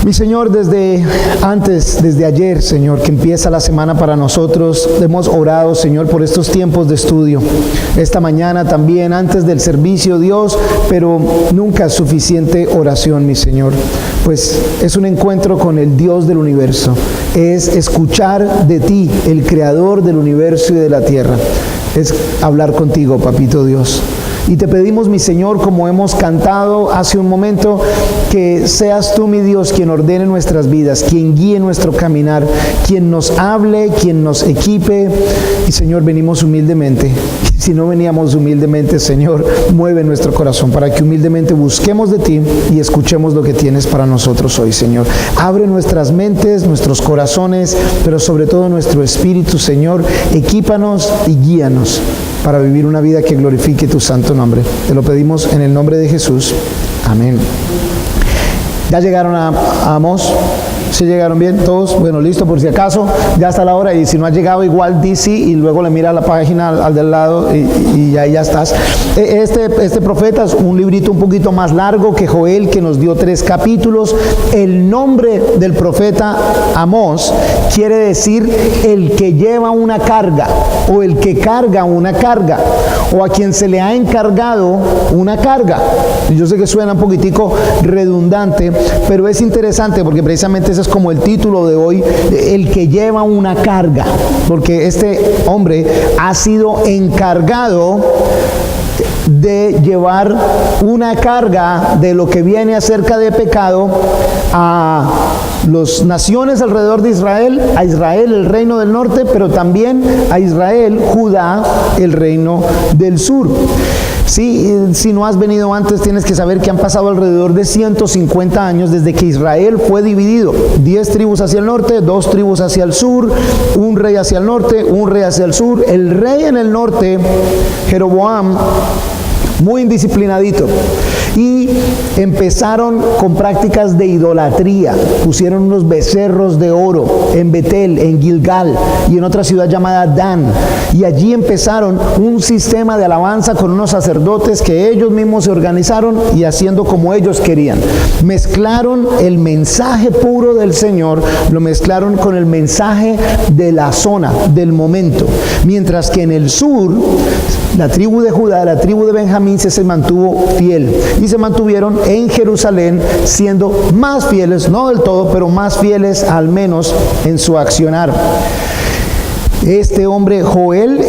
Mi Señor, desde ayer, Señor, que empieza la semana para nosotros, hemos orado, Señor, por estos tiempos de estudio. Esta mañana también, antes del servicio, Dios, pero nunca es suficiente oración, mi Señor, pues es un encuentro con el Dios del universo, es escuchar de ti, el Creador del universo y de la tierra, es hablar contigo, Papito Dios. Y te pedimos, mi Señor, como hemos cantado hace un momento, que seas tú, mi Dios, quien ordene nuestras vidas, quien guíe nuestro caminar, quien nos hable, quien nos equipe. Y, Señor, venimos humildemente. Si no veníamos humildemente, Señor, mueve nuestro corazón para que humildemente busquemos de ti y escuchemos lo que tienes para nosotros hoy, Señor. Abre nuestras mentes, nuestros corazones, pero sobre todo nuestro espíritu, Señor. Equípanos y guíanos para vivir una vida que glorifique tu santo nombre. Te lo pedimos en el nombre de Jesús. Amén. ¿Ya llegaron a Amós? ¿Sí llegaron bien todos? Bueno, listo, por si acaso, ya está la hora, y si no has llegado, igual dice y luego le mira a la página al del lado y ya estás. Este profeta es un librito un poquito más largo que Joel, que nos dio 3 capítulos. El nombre del profeta Amós quiere decir el que lleva una carga, o el que carga una carga, o a quien se le ha encargado una carga. Yo sé que suena un poquitico redundante, pero es interesante porque precisamente ese es como el título de hoy, el que lleva una carga, porque este hombre ha sido encargado de llevar una carga de lo que viene acerca de pecado a las naciones alrededor de Israel, a Israel, el reino del norte, pero también a Israel, Judá, el reino del sur. Sí, si no has venido antes, tienes que saber que han pasado alrededor de 150 años desde que Israel fue dividido. 10 tribus hacia el norte, 2 tribus hacia el sur, un rey hacia el norte, un rey hacia el sur. El rey en el norte, Jeroboam, muy indisciplinadito, y empezaron con prácticas de idolatría. Pusieron unos becerros de oro en Betel, en Gilgal y en otra ciudad llamada Dan, y allí empezaron un sistema de alabanza con unos sacerdotes que ellos mismos se organizaron y haciendo como ellos querían. Mezclaron el mensaje puro del Señor, lo mezclaron con el mensaje de la zona, del momento, mientras que en el sur la tribu de Judá, la tribu de Benjamín se mantuvo fiel, y se mantuvieron en Jerusalén siendo más fieles, no del todo, pero más fieles al menos en su accionar. Este hombre Joel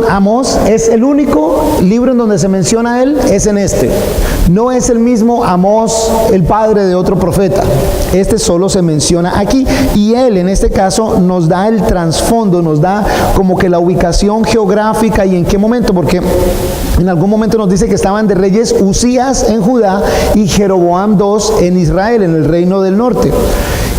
Amós es el único libro en donde se menciona a él, es en este. No es el mismo Amós, el padre de otro profeta. Este solo se menciona aquí, y él en este caso nos da el trasfondo, nos da como que la ubicación geográfica y en qué momento, porque en algún momento nos dice que estaban de reyes Usías en Judá y Jeroboam II en Israel, en el reino del norte.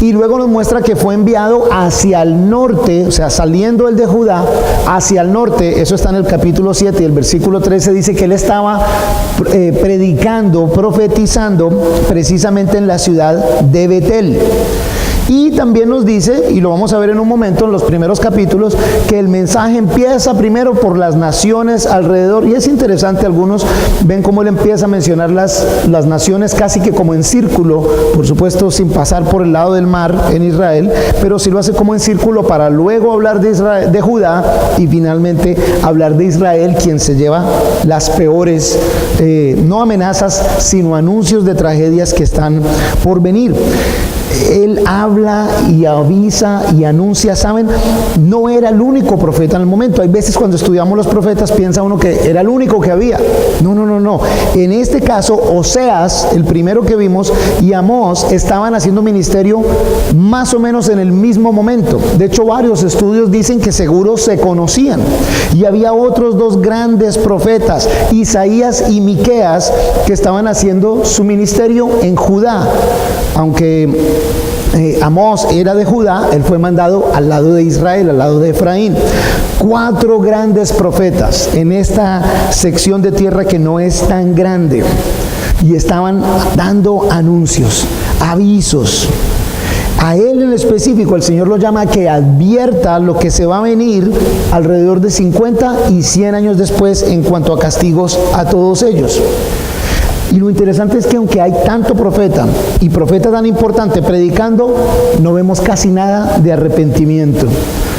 Y luego nos muestra que fue enviado hacia el norte, o sea, saliendo él de Judá hacia el norte. Eso está en el capítulo 7 y el versículo 13 dice que él estaba predicando, profetizando precisamente en la ciudad de Betel. Y también nos dice, y lo vamos a ver en un momento en los primeros capítulos, que el mensaje empieza primero por las naciones alrededor. Y es interesante, algunos ven cómo él empieza a mencionar las naciones casi que como en círculo, por supuesto sin pasar por el lado del mar en Israel, pero sí lo hace como en círculo para luego hablar de Israel, de Judá, y finalmente hablar de Israel, quien se lleva las peores, no amenazas, sino anuncios de tragedias que están por venir. Él habla y avisa y anuncia, ¿saben? No era el único profeta en el momento. Hay veces cuando estudiamos los profetas piensa uno que era el único que había. No. En este caso, Oseas, el primero que vimos, y Amós estaban haciendo ministerio más o menos en el mismo momento. De hecho, varios estudios dicen que seguro se conocían. Y había otros 2 grandes profetas, Isaías y Miqueas, que estaban haciendo su ministerio en Judá. Aunque Amós era de Judá, él fue mandado al lado de Israel, al lado de Efraín. 4 grandes profetas en esta sección de tierra que no es tan grande, y estaban dando anuncios, avisos. A él en específico el Señor lo llama a que advierta lo que se va a venir alrededor de 50 y 100 años después en cuanto a castigos a todos ellos. Y lo interesante es que aunque hay tanto profeta y profeta tan importante predicando, no vemos casi nada de arrepentimiento.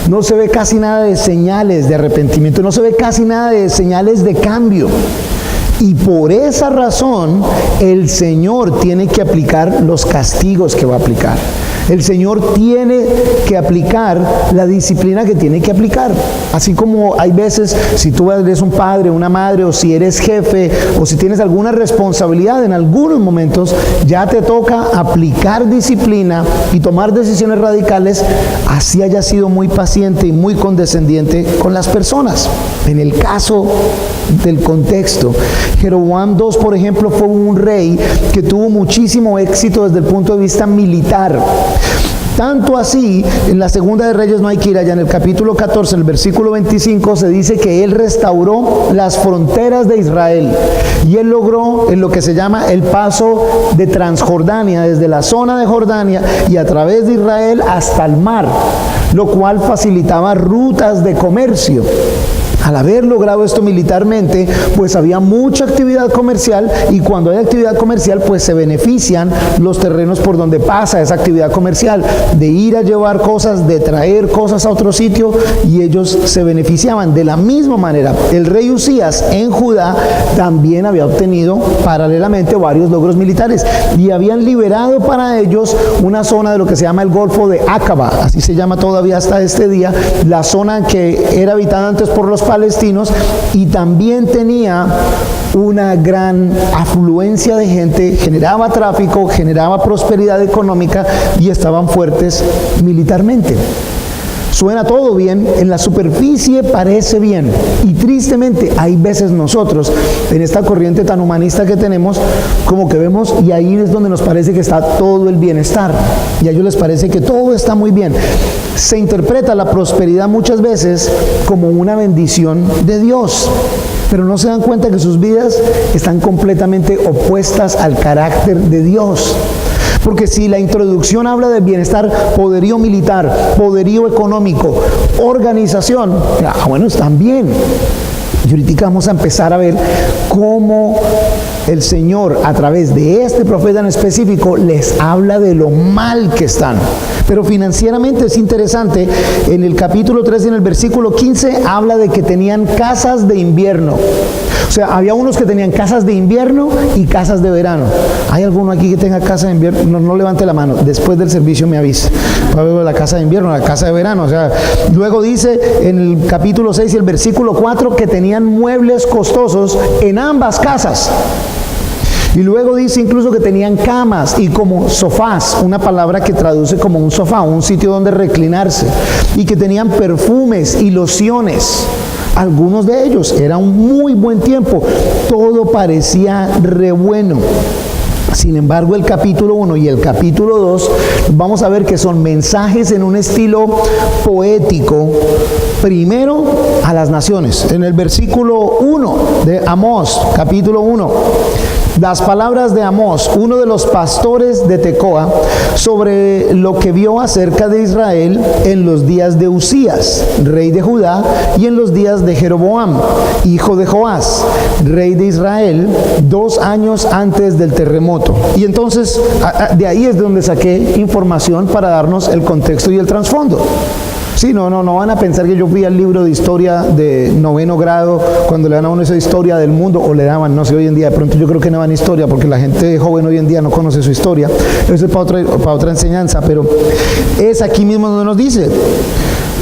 No se ve casi nada de señales de arrepentimiento, no se ve casi nada de señales de cambio. Y por esa razón el Señor tiene que aplicar los castigos que va a aplicar. El Señor tiene que aplicar la disciplina que tiene que aplicar. Así como hay veces, si tú eres un padre, una madre, o si eres jefe, o si tienes alguna responsabilidad, en algunos momentos ya te toca aplicar disciplina y tomar decisiones radicales, así hayas sido muy paciente y muy condescendiente con las personas. En el caso del contexto, Jeroboam II, por ejemplo, fue un rey que tuvo muchísimo éxito desde el punto de vista militar. Tanto así, en la Segunda de Reyes, no hay que ir allá, en el capítulo 14, en el versículo 25, se dice que él restauró las fronteras de Israel. Y él logró en lo que se llama el paso de Transjordania, desde la zona de Jordania y a través de Israel hasta el mar, lo cual facilitaba rutas de comercio. Al haber logrado esto militarmente, pues había mucha actividad comercial, y cuando hay actividad comercial, pues se benefician los terrenos por donde pasa esa actividad comercial, de ir a llevar cosas, de traer cosas a otro sitio, y ellos se beneficiaban. De la misma manera, el rey Usías en Judá también había obtenido paralelamente varios logros militares, y habían liberado para ellos una zona de lo que se llama el Golfo de Acaba, así se llama todavía hasta este día, la zona que era habitada antes por los palestinos, y también tenía una gran afluencia de gente, generaba tráfico, generaba prosperidad económica y estaban fuertes militarmente. Suena todo bien, en la superficie parece bien, y tristemente hay veces nosotros, en esta corriente tan humanista que tenemos, como que vemos, y ahí es donde nos parece que está todo el bienestar, y a ellos les parece que todo está muy bien. Se interpreta la prosperidad muchas veces como una bendición de Dios, pero no se dan cuenta que sus vidas están completamente opuestas al carácter de Dios. Porque si la introducción habla de bienestar, poderío militar, poderío económico, organización, bueno, están bien. Y ahorita vamos a empezar a ver cómo el Señor, a través de este profeta en específico, les habla de lo mal que están. Pero financieramente es interesante, en el capítulo 3 y en el versículo 15 habla de que tenían casas de invierno. O sea, había unos que tenían casas de invierno y casas de verano. ¿Hay alguno aquí que tenga casa de invierno? No levante la mano, después del servicio me avisa. La casa de invierno, la casa de verano. O sea, luego dice en el capítulo 6 y el versículo 4 que tenían muebles costosos en ambas casas. Y luego dice incluso que tenían camas y como sofás, una palabra que traduce como un sofá, un sitio donde reclinarse, y que tenían perfumes y lociones. Algunos de ellos, era un muy buen tiempo, todo parecía re bueno. Sin embargo, el capítulo 1 y el capítulo 2 vamos a ver que son mensajes en un estilo poético, primero a las naciones. En el versículo 1 de Amós, capítulo 1, las palabras de Amós, uno de los pastores de Tecoa, sobre lo que vio acerca de Israel en los días de Usías, rey de Judá, y en los días de Jeroboam, hijo de Joás, rey de Israel, 2 años antes del terremoto. Y entonces, de ahí es de donde saqué información para darnos el contexto y el trasfondo. Sí, no van a pensar que yo fui al libro de historia de 9º grado cuando le dan a uno esa historia del mundo, o le daban, no sé, hoy en día, de pronto yo creo que no van historia porque la gente joven hoy en día no conoce su historia. Eso es para otra enseñanza, pero es aquí mismo donde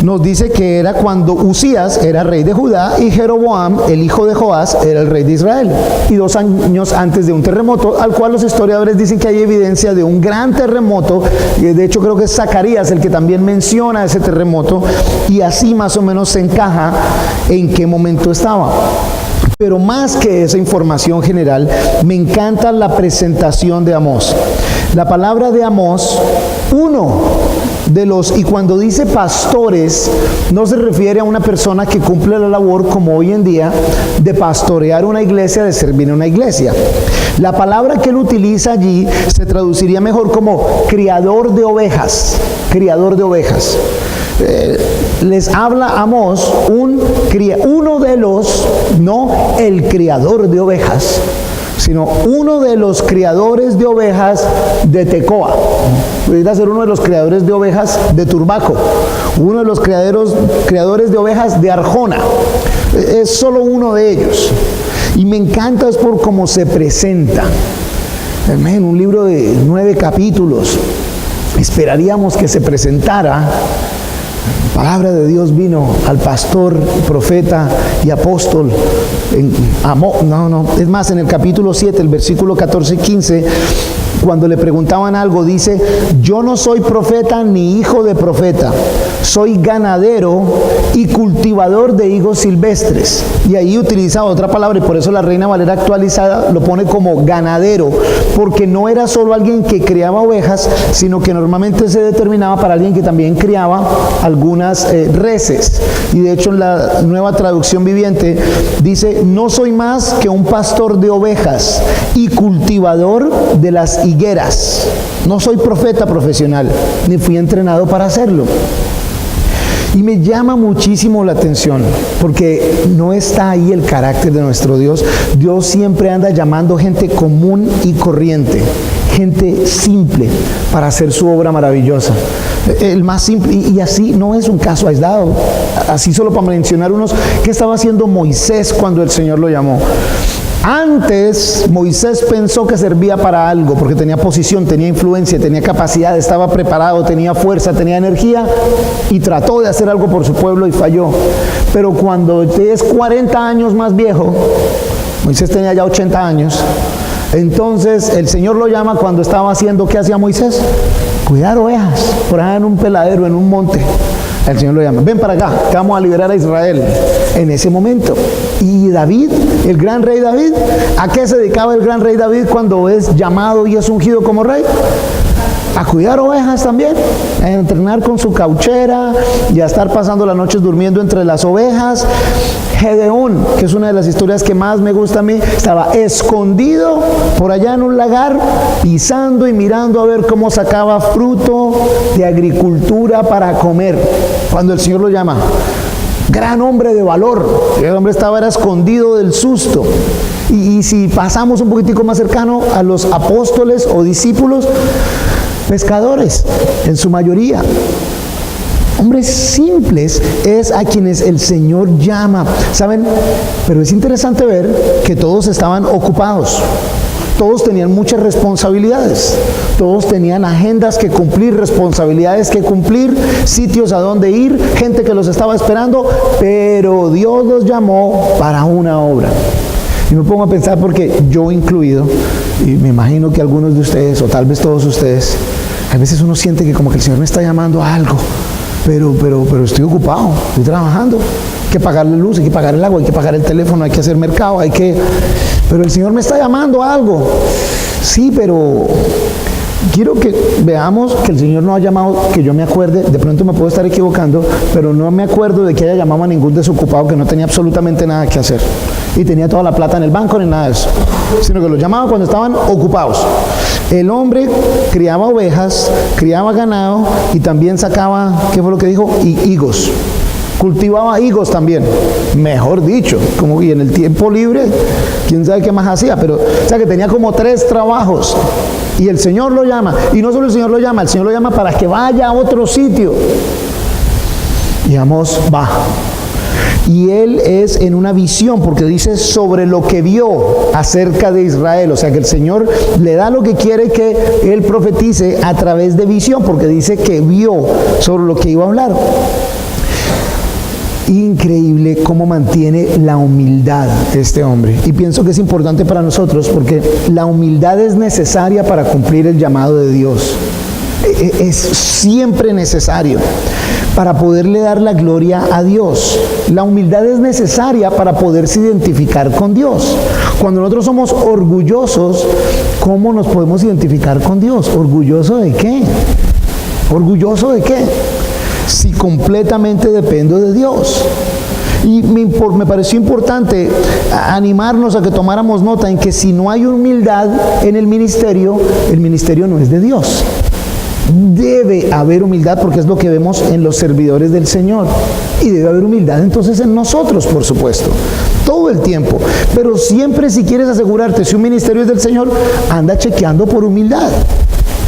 nos dice que era cuando Usías era rey de Judá y Jeroboam, el hijo de Joás, era el rey de Israel, y 2 años antes de un terremoto, al cual los historiadores dicen que hay evidencia de un gran terremoto, y de hecho creo que es Zacarías el que también menciona ese terremoto, y así más o menos se encaja en qué momento estaba. Pero más que esa información general, me encanta la presentación de Amós. La palabra de Amós, y cuando dice pastores, no se refiere a una persona que cumple la labor como hoy en día de pastorear una iglesia, de servir en una iglesia. La palabra que él utiliza allí se traduciría mejor como criador de ovejas, criador de ovejas. Les habla Amós, uno de los, no el criador de ovejas, sino uno de los criadores de ovejas de Tecoa. Pudiera ser uno de los criadores de ovejas de Turbaco, uno de los criadores de ovejas de Arjona. Es solo uno de ellos. Y me encanta es por cómo se presenta. En un libro de 9 capítulos, esperaríamos que se presentara. La palabra de Dios vino al pastor, profeta y apóstol. Es más, en el capítulo 7, el versículo 14 y 15, cuando le preguntaban algo, dice: yo no soy profeta ni hijo de profeta, soy ganadero y cultivador de higos silvestres. Y ahí utilizaba otra palabra, y por eso la Reina Valera actualizada lo pone como ganadero, porque no era solo alguien que criaba ovejas, sino que normalmente se determinaba para alguien que también criaba algunas reses. Y de hecho en la Nueva Traducción Viviente dice: no soy más que un pastor de ovejas y cultivador de las higueras. No soy profeta profesional, ni fui entrenado para hacerlo. Y me llama muchísimo la atención, porque no está ahí el carácter de nuestro Dios. Dios siempre anda llamando gente común y corriente, gente simple, para hacer su obra maravillosa. El más simple, y así no es un caso aislado. Así solo para mencionar unos, ¿qué estaba haciendo Moisés cuando el Señor lo llamó? Antes Moisés pensó que servía para algo, porque tenía posición, tenía influencia, tenía capacidad, estaba preparado, tenía fuerza, tenía energía, y trató de hacer algo por su pueblo y falló. Pero cuando es 40 años más viejo, Moisés tenía ya 80 años, entonces el Señor lo llama cuando estaba haciendo, ¿qué hacía Moisés? Cuidar ovejas, por allá en un peladero, en un monte. El Señor lo llama: ven para acá, que vamos a liberar a Israel. En ese momento. Y David, el gran rey David, ¿a qué se dedicaba el gran rey David cuando es llamado y es ungido como rey? A cuidar ovejas también, a entrenar con su cauchera y a estar pasando las noches durmiendo entre las ovejas. Gedeón, que es una de las historias que más me gusta a mí, estaba escondido por allá en un lagar, pisando y mirando a ver cómo sacaba fruto de agricultura para comer, cuando el Señor lo llama. Gran hombre de valor. El hombre era escondido del susto. Y si pasamos un poquitico más cercano a los apóstoles o discípulos, pescadores en su mayoría, hombres simples, es a quienes el Señor llama, ¿saben? Pero es interesante ver que todos estaban ocupados, todos tenían muchas responsabilidades, todos tenían agendas que cumplir, responsabilidades que cumplir, sitios a donde ir, gente que los estaba esperando, pero Dios los llamó para una obra. Y me pongo a pensar, porque yo incluido, y me imagino que algunos de ustedes, o tal vez todos ustedes, a veces uno siente que como que el Señor me está llamando a algo, pero estoy ocupado, estoy trabajando, hay que pagar la luz, hay que pagar el agua, hay que pagar el teléfono, hay que hacer mercado, pero el Señor me está llamando a algo. Sí, pero quiero que veamos que el Señor no ha llamado, que yo me acuerde, de pronto me puedo estar equivocando, pero no me acuerdo de que haya llamado a ningún desocupado que no tenía absolutamente nada que hacer y tenía toda la plata en el banco ni nada de eso, sino que los llamaba cuando estaban ocupados. El hombre criaba ovejas, criaba ganado y también sacaba, ¿qué fue lo que dijo? Higos. Cultivaba higos también, mejor dicho, como y en el tiempo libre, quién sabe qué más hacía, pero o sea que tenía como 3 trabajos. Y el Señor lo llama, y no solo el Señor lo llama para que vaya a otro sitio. Y Amós va. Y él es en una visión, porque dice sobre lo que vio acerca de Israel. O sea que el Señor le da lo que quiere que él profetice a través de visión, porque dice que vio sobre lo que iba a hablar. Increíble cómo mantiene la humildad este hombre. Y pienso que es importante para nosotros, porque la humildad es necesaria para cumplir el llamado de Dios. Es siempre necesario para poderle dar la gloria a Dios. La humildad es necesaria para poderse identificar con Dios. Cuando nosotros somos orgullosos, ¿cómo nos podemos identificar con Dios? ¿Orgulloso de qué? ¿Orgulloso de qué? Si completamente dependo de Dios. Y me pareció importante animarnos a que tomáramos nota en que si no hay humildad en el ministerio no es de Dios. Debe haber humildad porque es lo que vemos en los servidores del Señor. Y debe haber humildad entonces en nosotros, por supuesto. Todo el tiempo. Pero siempre, si quieres asegurarte si un ministerio es del Señor, anda chequeando por humildad.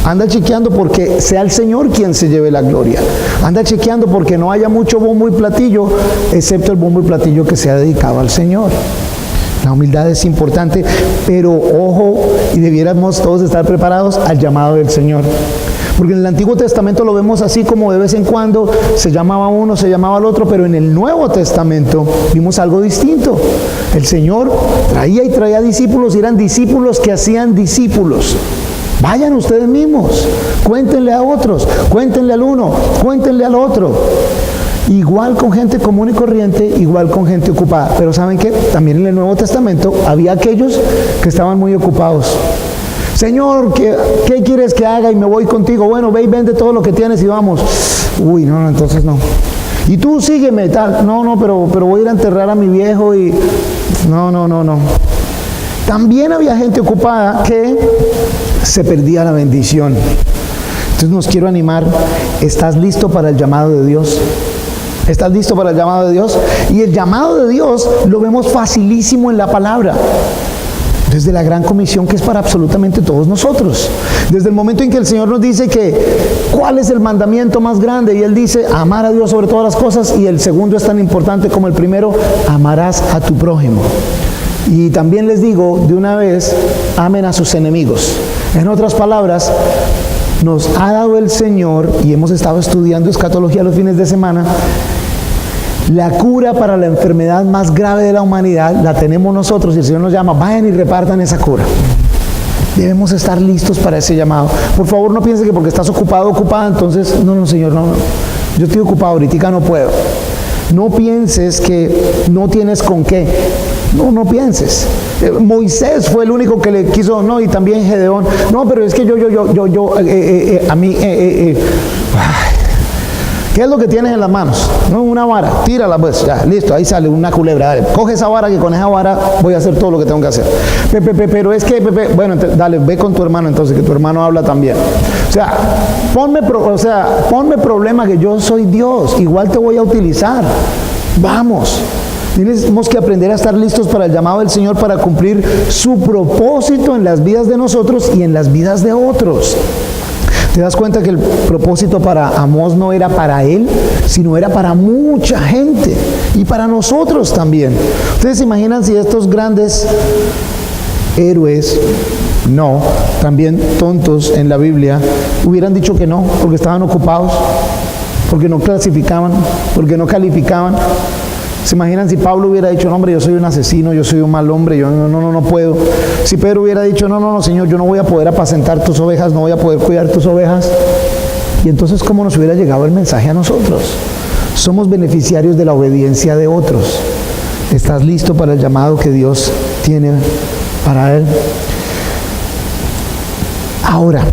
Anda chequeando porque sea el Señor quien se lleve la gloria. Anda chequeando porque no haya mucho bombo y platillo, excepto el bombo y platillo que sea dedicado al Señor. La humildad es importante, pero ojo, y debiéramos todos estar preparados al llamado del Señor. Porque en el Antiguo Testamento lo vemos así como de vez en cuando se llamaba uno, se llamaba al otro, pero en el Nuevo Testamento vimos algo distinto. El Señor traía discípulos y eran discípulos que hacían discípulos. Vayan ustedes mismos, cuéntenle a otros, cuéntenle al uno, cuéntenle al otro. Igual con gente común y corriente, igual con gente ocupada. Pero ¿saben qué? También en el Nuevo Testamento había aquellos que estaban muy ocupados. Señor, ¿qué quieres que haga? Y me voy contigo. Bueno, ve y vende todo lo que tienes y vamos. Uy, no, entonces no. Y tú sígueme, tal. No, pero voy a ir a enterrar a mi viejo y... No. También había gente ocupada que se perdía la bendición. Entonces nos quiero animar. ¿Estás listo para el llamado de Dios? ¿Estás listo para el llamado de Dios? Y el llamado de Dios lo vemos facilísimo en la palabra. Desde la gran comisión que es para absolutamente todos nosotros. Desde el momento en que el Señor nos dice que ¿cuál es el mandamiento más grande? Y Él dice, amar a Dios sobre todas las cosas. Y el segundo es tan importante como el primero, amarás a tu prójimo. Y también les digo de una vez, amen a sus enemigos. En otras palabras, nos ha dado el Señor, y hemos estado estudiando escatología los fines de semana, la cura para la enfermedad más grave de la humanidad la tenemos nosotros y el Señor nos llama, vayan y repartan esa cura. Debemos estar listos para ese llamado. Por favor, no piense que porque estás ocupado, ocupada, entonces, no, Señor, no. Yo estoy ocupado, ahorita no puedo. No pienses que no tienes con qué. No pienses. Moisés fue el único que le quiso, no, y también Gedeón. No, pero es que a mí, ¿qué es lo que tienes en las manos? No, una vara, tírala pues, ya, listo, ahí sale una culebra, dale, coge esa vara que con esa vara voy a hacer todo lo que tengo que hacer. Pero es que, bueno, dale, ve con tu hermano entonces, que tu hermano habla también. O sea, ponme problema que yo soy Dios, igual te voy a utilizar. Vamos. Tenemos que aprender a estar listos para el llamado del Señor para cumplir su propósito en las vidas de nosotros y en las vidas de otros. ¿Te das cuenta que el propósito para Amós no era para él, sino era para mucha gente y para nosotros también? ¿Ustedes se imaginan si estos grandes héroes, también tontos en la Biblia, hubieran dicho que no, porque estaban ocupados, porque no clasificaban, porque no calificaban? ¿Se imaginan si Pablo hubiera dicho, no, hombre, yo soy un asesino, yo soy un mal hombre, yo no puedo? Si Pedro hubiera dicho, no, Señor, yo no voy a poder apacentar tus ovejas, no voy a poder cuidar tus ovejas. Y entonces, ¿cómo nos hubiera llegado el mensaje a nosotros? Somos beneficiarios de la obediencia de otros. ¿Estás listo para el llamado que Dios tiene para él? Ahora,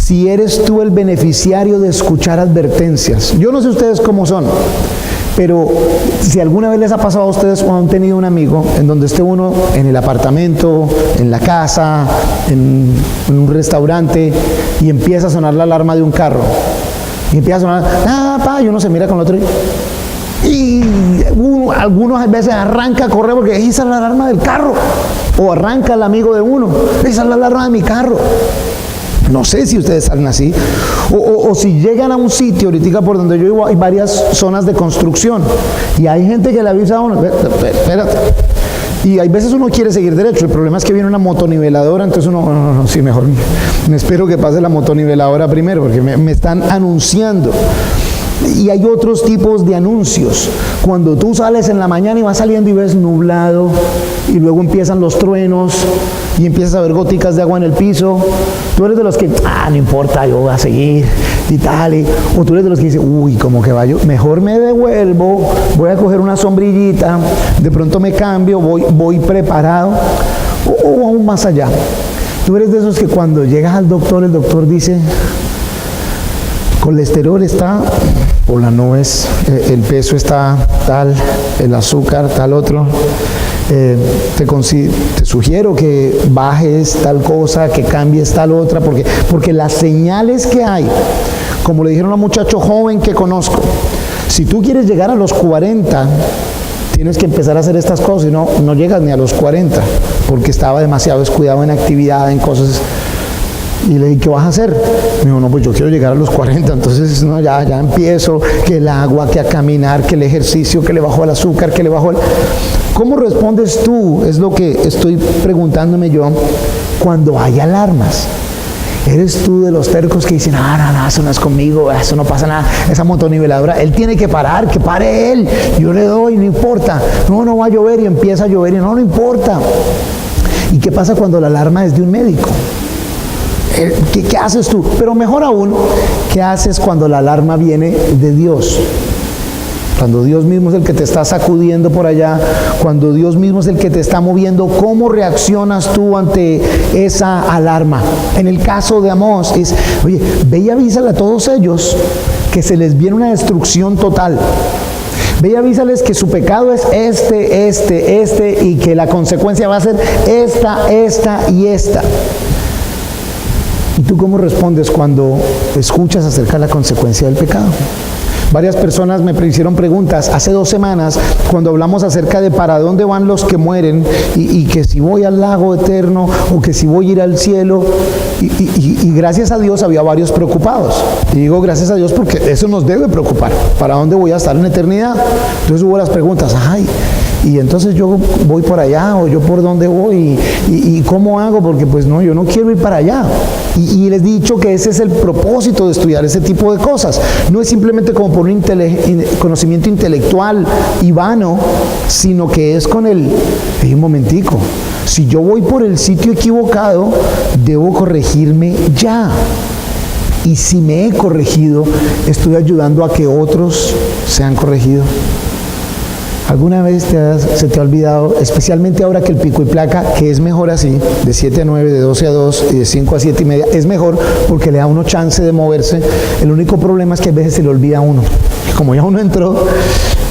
si eres tú el beneficiario de escuchar advertencias, yo no sé ustedes cómo son, pero si alguna vez les ha pasado a ustedes o han tenido un amigo en donde esté uno en el apartamento, en la casa, en un restaurante y empieza a sonar la alarma de un carro y empieza a sonar, y uno se mira con el otro y algunas veces arranca a correr porque esa es la alarma del carro, o arranca el amigo de uno, esa es la alarma de mi carro. No sé si ustedes salen así, o si llegan a un sitio, ahorita por donde yo vivo hay varias zonas de construcción y hay gente que le avisa a uno, espérate, y hay veces uno quiere seguir derecho, el problema es que viene una motoniveladora, entonces uno, sí, mejor me espero que pase la motoniveladora primero, porque me están anunciando. Y hay otros tipos de anuncios. Cuando tú sales en la mañana y vas saliendo y ves nublado y luego empiezan los truenos y empiezas a ver goticas de agua en el piso, tú eres de los que, no importa, yo voy a seguir y tal, o tú eres de los que dicen, como que vaya, mejor me devuelvo, voy a coger una sombrillita, de pronto me cambio, voy preparado, o aún más allá. Tú eres de esos que cuando llegas al doctor, el doctor dice, colesterol está por las nubes, el peso está tal, el azúcar tal otro, te sugiero que bajes tal cosa, que cambies tal otra, porque las señales que hay, como le dijeron a un muchacho joven que conozco, si tú quieres llegar a los 40, tienes que empezar a hacer estas cosas, y no llegas ni a los 40, porque estaba demasiado descuidado en actividad, en cosas. Y le dije, ¿qué vas a hacer? Me dijo, no, pues yo quiero llegar a los 40, entonces no, ya empiezo, que el agua, que a caminar, que el ejercicio, que le bajo el azúcar, que le bajo el... ¿Cómo respondes tú? Es lo que estoy preguntándome yo cuando hay alarmas. ¿Eres tú de los tercos que dicen, no, eso no es conmigo, eso no pasa nada, esa motoniveladora, él tiene que parar, que pare él, yo le doy, no importa, no va a llover y empieza a llover y no importa? ¿Y qué pasa cuando la alarma es de un médico? ¿Qué haces tú? Pero mejor aún, ¿qué haces cuando la alarma viene de Dios? Cuando Dios mismo es el que te está sacudiendo por allá, cuando Dios mismo es el que te está moviendo, ¿cómo reaccionas tú ante esa alarma? En el caso de Amós es, oye, ve y avísale a todos ellos que se les viene una destrucción total. Ve y avísales que su pecado es este, y que la consecuencia va a ser esta y esta. ¿Y tú cómo respondes cuando escuchas acerca de la consecuencia del pecado? Varias personas me hicieron preguntas hace 2 semanas cuando hablamos acerca de para dónde van los que mueren y que si voy al lago eterno o que si voy a ir al cielo. Y gracias a Dios había varios preocupados. Y digo gracias a Dios porque eso nos debe preocupar. ¿Para dónde voy a estar en eternidad? Entonces hubo las preguntas, y entonces yo voy por allá o yo por dónde voy y cómo hago, porque pues no, yo no quiero ir para allá. Y les he dicho que ese es el propósito de estudiar ese tipo de cosas. No es simplemente como por un conocimiento intelectual y vano, sino que es con un momentico, si yo voy por el sitio equivocado, debo corregirme ya. Y si me he corregido, estoy ayudando a que otros sean corregidos. ¿Alguna vez se te ha olvidado, especialmente ahora que el pico y placa, que es mejor así, de 7 a 9, de 12 a 2 y de 5 a 7 y media, es mejor porque le da a uno chance de moverse? El único problema es que a veces se le olvida a uno. Como ya uno entró,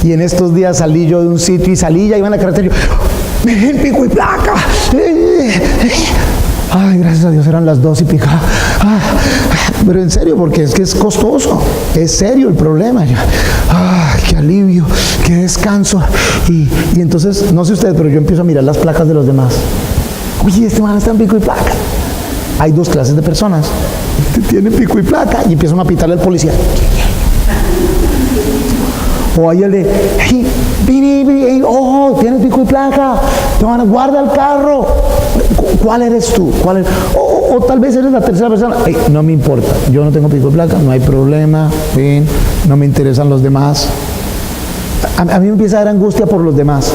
y en estos días salí yo de un sitio y salí, ya iba en la carretera y yo, el pico y placa. Ay, gracias a Dios eran las 2 y pico. Pero en serio, porque es que es costoso, es serio el problema. Ay, qué alivio, qué descanso. Y entonces, no sé ustedes, pero yo empiezo a mirar las placas de los demás. Uy, este man está en pico y placa. Hay 2 clases de personas. Tienen pico y placa y empiezan a pitarle al policía. O hay el de, ojo, tienes pico y placa, te van a guardar el carro. ¿Cuál eres tú? O tal vez eres la tercera persona. No me importa, yo no tengo pico y placa, no hay problema, bien, no me interesan los demás. A mí me empieza a dar angustia por los demás.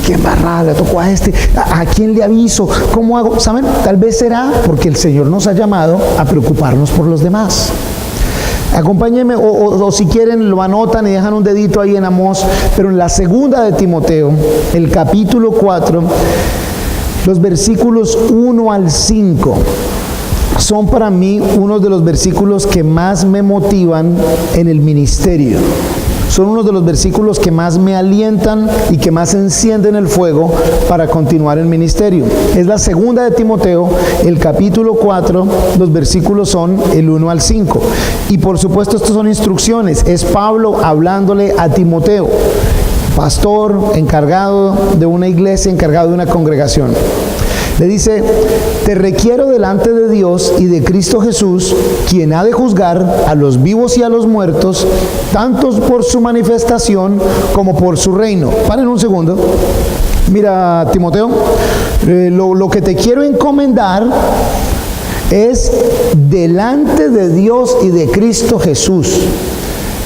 Qué embarrada, le tocó a este, ¿a quién le aviso? ¿Cómo hago? ¿Saben? Tal vez será porque el Señor nos ha llamado a preocuparnos por los demás. Acompáñenme, o si quieren lo anotan y dejan un dedito ahí en Amós, pero en la segunda de Timoteo, el capítulo 4, los versículos 1 al 5, son para mí unos de los versículos que más me motivan en el ministerio. Son unos de los versículos que más me alientan y que más encienden el fuego para continuar el ministerio. Es la segunda de Timoteo, el capítulo 4, los versículos son el 1 al 5. Y por supuesto estas son instrucciones, es Pablo hablándole a Timoteo, pastor, encargado de una iglesia, encargado de una congregación. Le dice, te requiero delante de Dios y de Cristo Jesús, quien ha de juzgar a los vivos y a los muertos, tanto por su manifestación como por su reino. Paren un segundo. Mira, Timoteo, lo que te quiero encomendar es delante de Dios y de Cristo Jesús.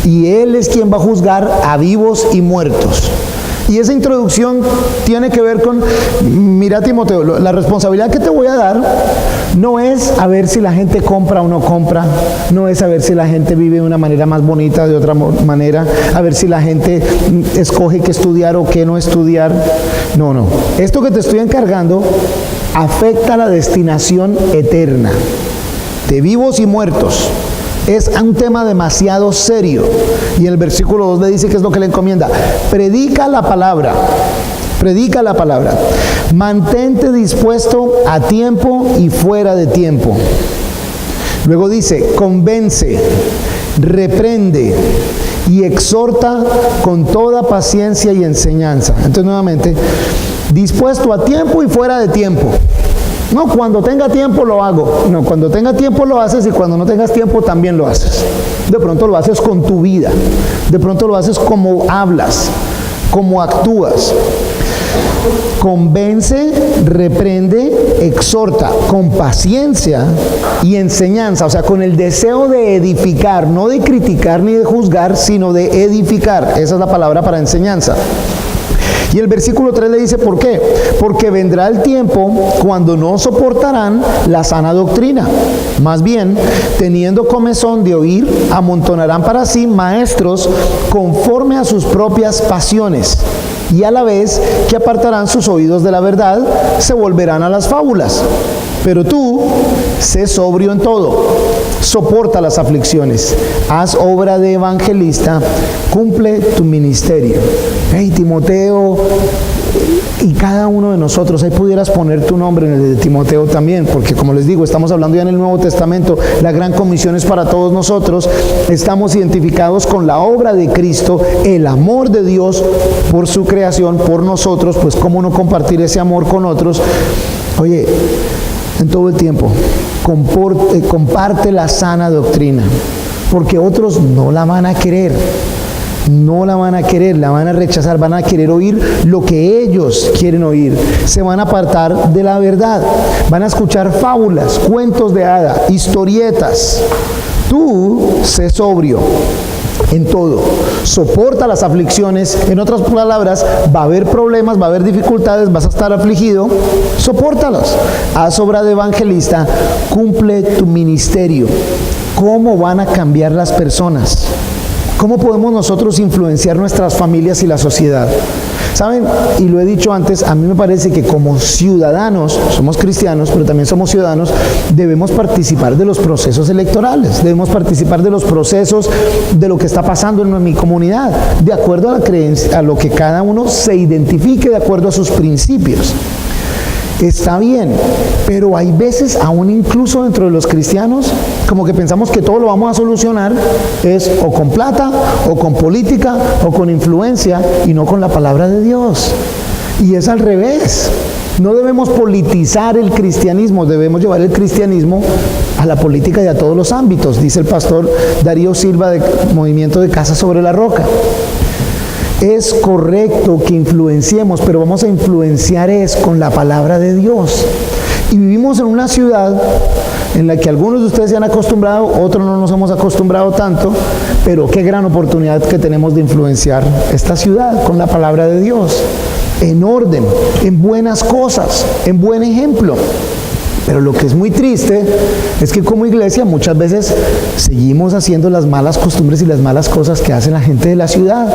Y Él es quien va a juzgar a vivos y muertos. Y esa introducción tiene que ver con, mira Timoteo, la responsabilidad que te voy a dar no es a ver si la gente compra o no compra, no es a ver si la gente vive de una manera más bonita, de otra manera, a ver si la gente escoge qué estudiar o qué no estudiar. No. Esto que te estoy encargando afecta la destinación eterna de vivos y muertos. Es un tema demasiado serio. Y en el versículo 2 le dice que es lo que le encomienda. Predica la palabra. Predica la palabra. Mantente dispuesto a tiempo y fuera de tiempo. Luego dice, convence, reprende y exhorta con toda paciencia y enseñanza. Entonces nuevamente, dispuesto a tiempo y fuera de tiempo. No, cuando tenga tiempo lo hago. No, cuando tenga tiempo lo haces y cuando no tengas tiempo también lo haces. De pronto lo haces con tu vida. De pronto lo haces como hablas, como actúas. Convence, reprende, exhorta con paciencia y enseñanza, o sea, con el deseo de edificar, no de criticar ni de juzgar, sino de edificar. Esa es la palabra para enseñanza. Y el versículo 3 le dice, ¿por qué? Porque vendrá el tiempo cuando no soportarán la sana doctrina. Más bien, teniendo comezón de oír, amontonarán para sí maestros conforme a sus propias pasiones. Y a la vez que apartarán sus oídos de la verdad, se volverán a las fábulas. Pero tú, sé sobrio en todo, soporta las aflicciones, haz obra de evangelista, cumple tu ministerio. Hey, Timoteo, y cada uno de nosotros, ahí pudieras poner tu nombre en el de Timoteo también, porque como les digo, estamos hablando ya en el Nuevo Testamento, la gran comisión es para todos nosotros, estamos identificados con la obra de Cristo, el amor de Dios por su creación, por nosotros, pues cómo no compartir ese amor con otros. Oye, en todo el tiempo, comparte la sana doctrina, porque otros no la van a querer. No la van a querer, la van a rechazar, van a querer oír lo que ellos quieren oír. Se van a apartar de la verdad. Van a escuchar fábulas, cuentos de hada, historietas. Tú sé sobrio en todo. Soporta las aflicciones. En otras palabras, va a haber problemas, va a haber dificultades, vas a estar afligido. Sopórtalas. Haz obra de evangelista, cumple tu ministerio. ¿Cómo van a cambiar las personas? ¿Cómo podemos nosotros influenciar nuestras familias y la sociedad? ¿Saben? Y lo he dicho antes, a mí me parece que como ciudadanos, somos cristianos, pero también somos ciudadanos, debemos participar de los procesos electorales, debemos participar de los procesos de lo que está pasando en mi comunidad, de acuerdo a la creencia, a lo que cada uno se identifique de acuerdo a sus principios. Está bien, pero hay veces, aún incluso dentro de los cristianos, como que pensamos que todo lo vamos a solucionar es o con plata, o con política, o con influencia, y no con la palabra de Dios. Y es al revés. No debemos politizar el cristianismo, debemos llevar el cristianismo a la política y a todos los ámbitos, dice el pastor Darío Silva de Movimiento de Casa sobre la Roca. Es correcto que influenciemos, pero vamos a influenciar con la palabra de Dios. Y vivimos en una ciudad en la que algunos de ustedes se han acostumbrado, otros no nos hemos acostumbrado tanto, pero qué gran oportunidad que tenemos de influenciar esta ciudad con la palabra de Dios, en orden, en buenas cosas, en buen ejemplo. Pero lo que es muy triste es que como iglesia muchas veces seguimos haciendo las malas costumbres y las malas cosas que hace la gente de la ciudad.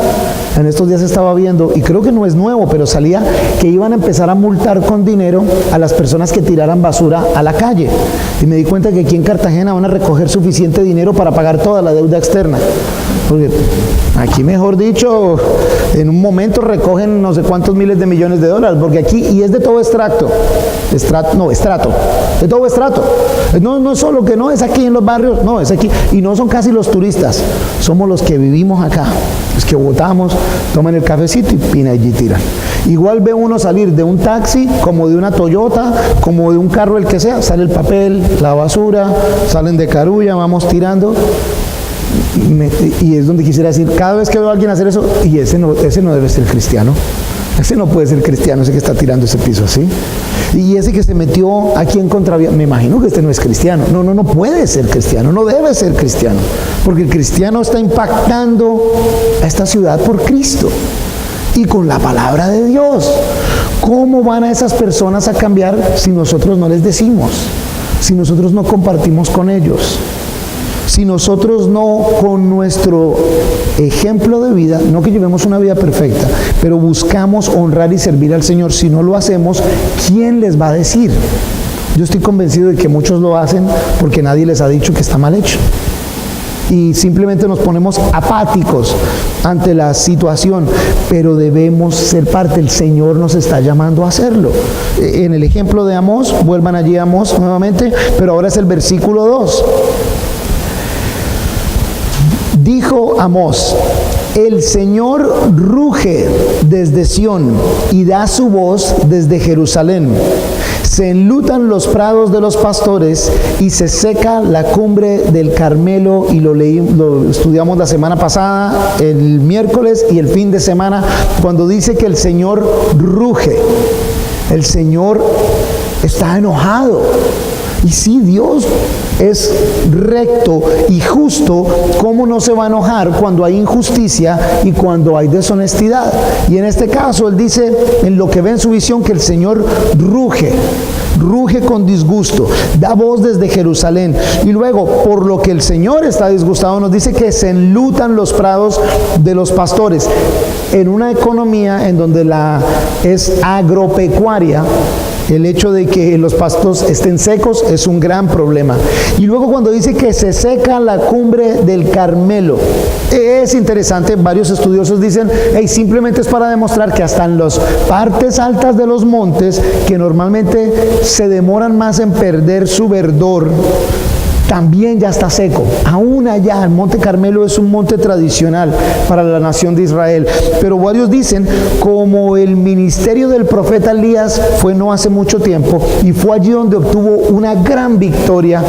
En estos días estaba viendo, y creo que no es nuevo, pero salía que iban a empezar a multar con dinero a las personas que tiraran basura a la calle. Y me di cuenta que aquí en Cartagena van a recoger suficiente dinero para pagar toda la deuda externa. Porque aquí, mejor dicho, en un momento recogen no sé cuántos miles de millones de dólares, porque aquí, y es de todo estrato, de todo estrato. No es solo que no es aquí en los barrios, no, es aquí. Y no son casi los turistas, somos los que vivimos acá, los que votamos, toman el cafecito y pina allí tiran. Igual ve uno salir de un taxi, como de una Toyota, como de un carro, el que sea, sale el papel, la basura, salen de carulla, vamos tirando. Y es donde quisiera decir, cada vez que veo a alguien hacer eso, y ese no debe ser cristiano. Ese no puede ser cristiano, ese que está tirando ese piso así. Y ese que se metió aquí en contravía, me imagino que este no es cristiano. No puede ser cristiano, no debe ser cristiano. Porque el cristiano está impactando a esta ciudad por Cristo y con la palabra de Dios. ¿Cómo van a esas personas a cambiar si nosotros no les decimos? Si nosotros no compartimos con ellos. Si nosotros no, con nuestro ejemplo de vida, no que llevemos una vida perfecta, pero buscamos honrar y servir al Señor, si no lo hacemos, ¿quién les va a decir? Yo estoy convencido de que muchos lo hacen porque nadie les ha dicho que está mal hecho. y simplemente nos ponemos apáticos ante la situación, pero debemos ser parte. El Señor nos está llamando a hacerlo. En el ejemplo de Amós, vuelvan allí a Amós nuevamente, pero ahora es el versículo 2. Dijo Amós: el Señor ruge desde Sión y da su voz desde Jerusalén. Se enlutan los prados de los pastores y se seca la cumbre del Carmelo. Y lo estudiamos la semana pasada, el miércoles y el fin de semana, cuando dice que el Señor ruge. El Señor está enojado. Y si Dios es recto y justo, ¿cómo no se va a enojar cuando hay injusticia y cuando hay deshonestidad? Y en este caso Él dice, en lo que ve en su visión, que el Señor ruge con disgusto, da voz desde Jerusalén. Y luego, por lo que el Señor está disgustado, nos dice que se enlutan los prados de los pastores. En una economía en donde es agropecuaria, el hecho de que los pastos estén secos es un gran problema. Y luego cuando dice que se seca la cumbre del Carmelo, es interesante. Varios estudiosos dicen, simplemente es para demostrar que hasta en las partes altas de los montes, que normalmente se demoran más en perder su verdor, también ya está seco. Aún allá, el Monte Carmelo es un monte tradicional para la nación de Israel. Pero varios dicen, como el ministerio del profeta Elías fue no hace mucho tiempo, y fue allí donde obtuvo una gran victoria,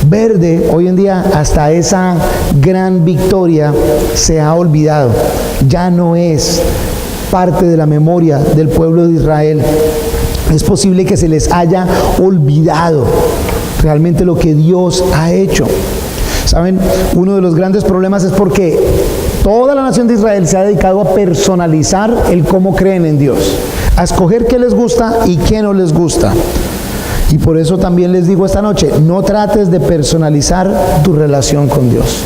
verde, hoy en día hasta esa gran victoria se ha olvidado. Ya no es parte de la memoria del pueblo de Israel. Es posible que se les haya olvidado realmente lo que Dios ha hecho. ¿Saben? Uno de los grandes problemas es porque toda la nación de Israel se ha dedicado a personalizar el cómo creen en Dios, a escoger qué les gusta y qué no les gusta. Y por eso también les digo esta noche, no trates de personalizar tu relación con Dios.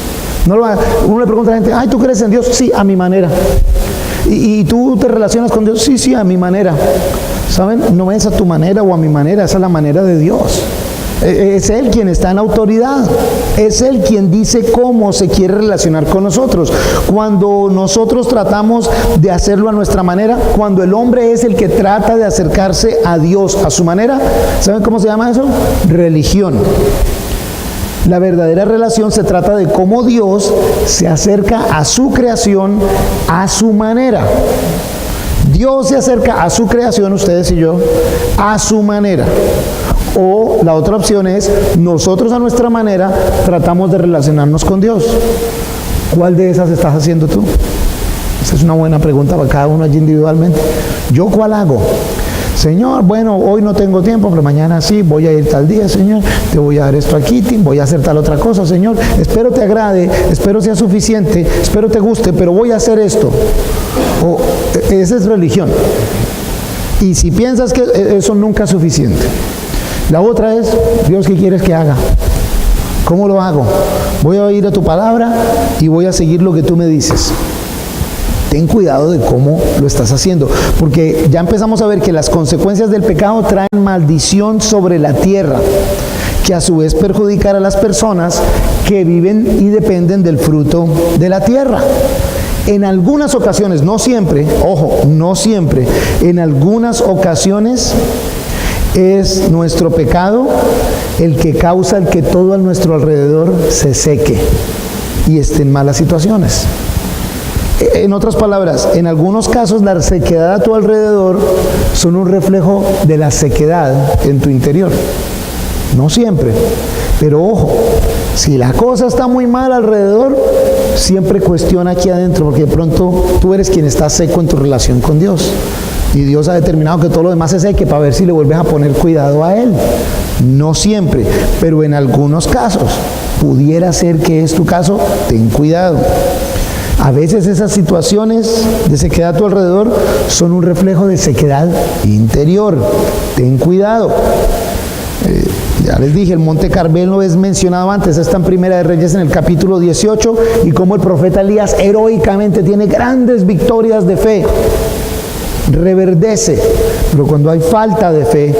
Uno le pregunta a la gente, ¿tú crees en Dios? Sí, a mi manera. ¿Y tú te relacionas con Dios? Sí, a mi manera. ¿Saben? No es a tu manera o a mi manera, esa es la manera de Dios. Es Él quien está en autoridad. Es Él quien dice cómo se quiere relacionar con nosotros. Cuando nosotros tratamos de hacerlo a nuestra manera, cuando el hombre es el que trata de acercarse a Dios a su manera, ¿saben cómo se llama eso? Religión. La verdadera relación se trata de cómo Dios se acerca a su creación a su manera. Dios se acerca a su creación, ustedes y yo, a su manera. O la otra opción es, nosotros a nuestra manera tratamos de relacionarnos con Dios. ¿Cuál de esas estás haciendo tú? Esa es una buena pregunta para cada uno allí individualmente. ¿Yo cuál hago? Señor, bueno, hoy no tengo tiempo, pero mañana sí, voy a ir tal día, Señor, te voy a dar esto aquí, voy a hacer tal otra cosa, Señor, espero te agrade, espero sea suficiente, espero te guste, pero voy a hacer esto. Esa es religión. Y si piensas que eso nunca es suficiente. La otra es, Dios, ¿qué quieres que haga? ¿Cómo lo hago? Voy a oír a tu palabra y voy a seguir lo que tú me dices. Ten cuidado de cómo lo estás haciendo, porque ya empezamos a ver que las consecuencias del pecado traen maldición sobre la tierra, que a su vez perjudicará a las personas que viven y dependen del fruto de la tierra. En algunas ocasiones, no siempre, ojo, no siempre, en algunas ocasiones es nuestro pecado el que causa el que todo a nuestro alrededor se seque y esté en malas situaciones. En otras palabras, en algunos casos la sequedad a tu alrededor son un reflejo de la sequedad en tu interior. No siempre, pero ojo, si la cosa está muy mal alrededor, siempre cuestiona aquí adentro, porque de pronto tú eres quien está seco en tu relación con Dios. Y Dios ha determinado que todo lo demás se seque para ver si le vuelves a poner cuidado a Él. No siempre, pero en algunos casos, pudiera ser que es tu caso, ten cuidado. A veces esas situaciones de sequedad a tu alrededor son un reflejo de sequedad interior. Ten cuidado. Ya les dije, el Monte Carmelo es mencionado antes, está en Primera de Reyes en el capítulo 18, y como el profeta Elías heroicamente tiene grandes victorias de fe. Reverdece, pero cuando hay falta de fe,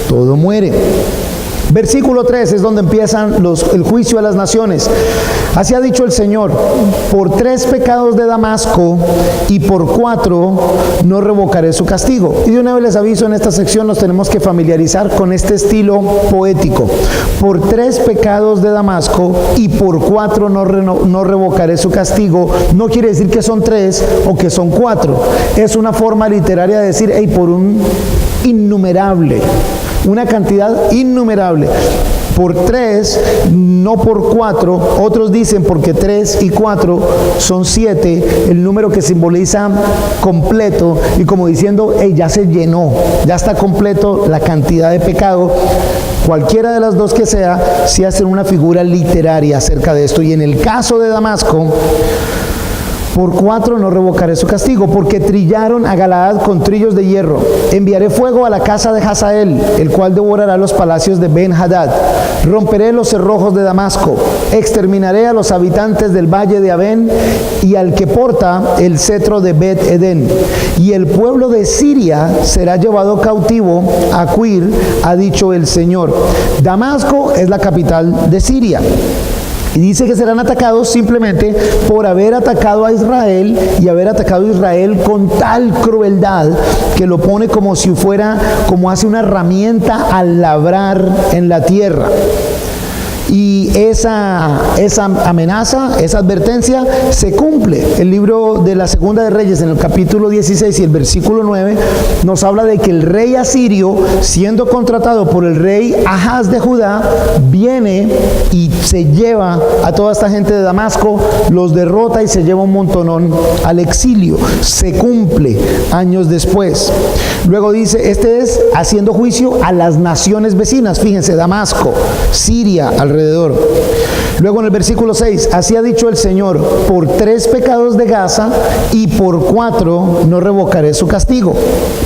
todo muere. Versículo 3 es donde empiezan el juicio a las naciones. Así ha dicho el Señor: por 3 pecados de Damasco y por 4 no revocaré su castigo. Y de una vez les aviso, en esta sección nos tenemos que familiarizar con este estilo poético. Por 3 pecados de Damasco y por 4 no revocaré su castigo. No quiere decir que son 3 o que son 4. Es una forma literaria de decir, hey, por un innumerable, una cantidad innumerable. Por 3, no por 4. Otros dicen porque 3 y 4 son 7, el número que simboliza completo, y como diciendo, hey, ya se llenó, ya está completo la cantidad de pecado. Cualquiera de las dos que sea, sí hacen una figura literaria acerca de esto. Y en el caso de Damasco, por 4 no revocaré su castigo, porque trillaron a Galaad con trillos de hierro. Enviaré fuego a la casa de Hazael, el cual devorará los palacios de Ben-Hadad. Romperé los cerrojos de Damasco, exterminaré a los habitantes del valle de Abén y al que porta el cetro de Bet-Edén. Y el pueblo de Siria será llevado cautivo a Quir, ha dicho el Señor. Damasco es la capital de Siria. Y dice que serán atacados simplemente por haber atacado a Israel, y haber atacado a Israel con tal crueldad que lo pone como si fuera, como hace una herramienta al labrar en la tierra. Y esa amenaza, esa advertencia se cumple. El libro de la Segunda de Reyes, en el capítulo 16 y el versículo 9, nos habla de que el rey asirio, siendo contratado por el rey Ahaz de Judá, viene y se lleva a toda esta gente de Damasco, los derrota y se lleva un montonón al exilio. Se cumple años después. Luego dice, este es haciendo juicio a las naciones vecinas. Fíjense, Damasco, Siria, alrededor. Luego en el versículo 6, así ha dicho el Señor: por 3 pecados de Gaza y por 4 no revocaré su castigo,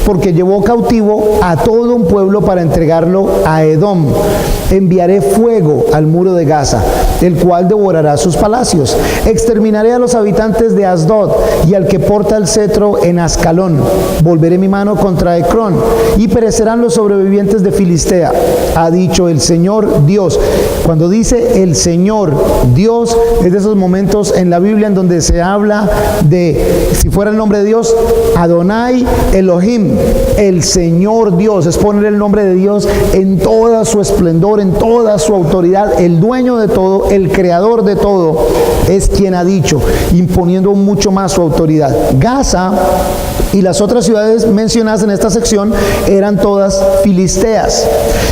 porque llevó cautivo a todo un pueblo para entregarlo a Edom. Enviaré fuego al muro de Gaza, el cual devorará sus palacios. Exterminaré a los habitantes de Asdod y al que porta el cetro en Ascalón. Volveré mi mano contra Ecrón y perecerán los sobrevivientes de Filistea, ha dicho el Señor Dios. Cuando dice el Señor Dios, es de esos momentos en la Biblia en donde se habla de, si fuera el nombre de Dios, Adonai Elohim, el Señor Dios. Es poner el nombre de Dios en toda su esplendor, en toda su autoridad. El dueño de todo, el creador de todo, es quien ha dicho, imponiendo mucho más su autoridad. Gaza y las otras ciudades mencionadas en esta sección eran todas filisteas.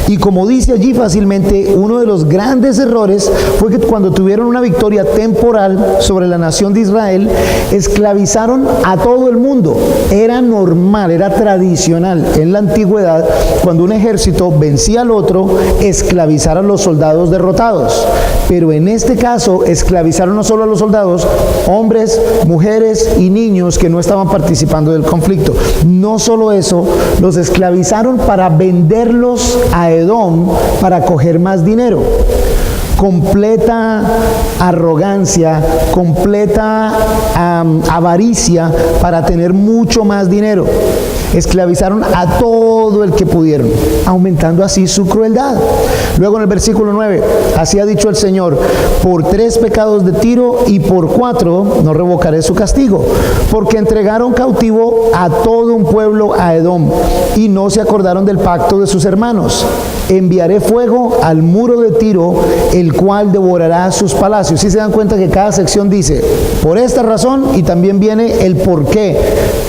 Y como dice allí fácilmente, uno de los grandes errores fue que cuando tuvieron una victoria temporal sobre la nación de Israel, esclavizaron a todo el mundo. Era normal, era tradicional en la antigüedad, cuando un ejército vencía al otro, esclavizar a los soldados derrotados. Pero en este caso, esclavizaron no solo a los soldados, hombres, mujeres y niños que no estaban participando del conflicto. No solo eso, los esclavizaron para venderlos a Edom para coger más dinero. Completa arrogancia, completa avaricia para tener mucho más dinero. Esclavizaron a todo el que pudieron, aumentando así su crueldad. Luego en el versículo 9, así ha dicho el Señor: por 3 pecados de Tiro y por 4 no revocaré su castigo, porque entregaron cautivo a todo un pueblo a Edom y no se acordaron del pacto de sus hermanos. Enviaré fuego al muro de Tiro, el cual devorará sus palacios. Si se dan cuenta que cada sección dice por esta razón, y también viene el por qué,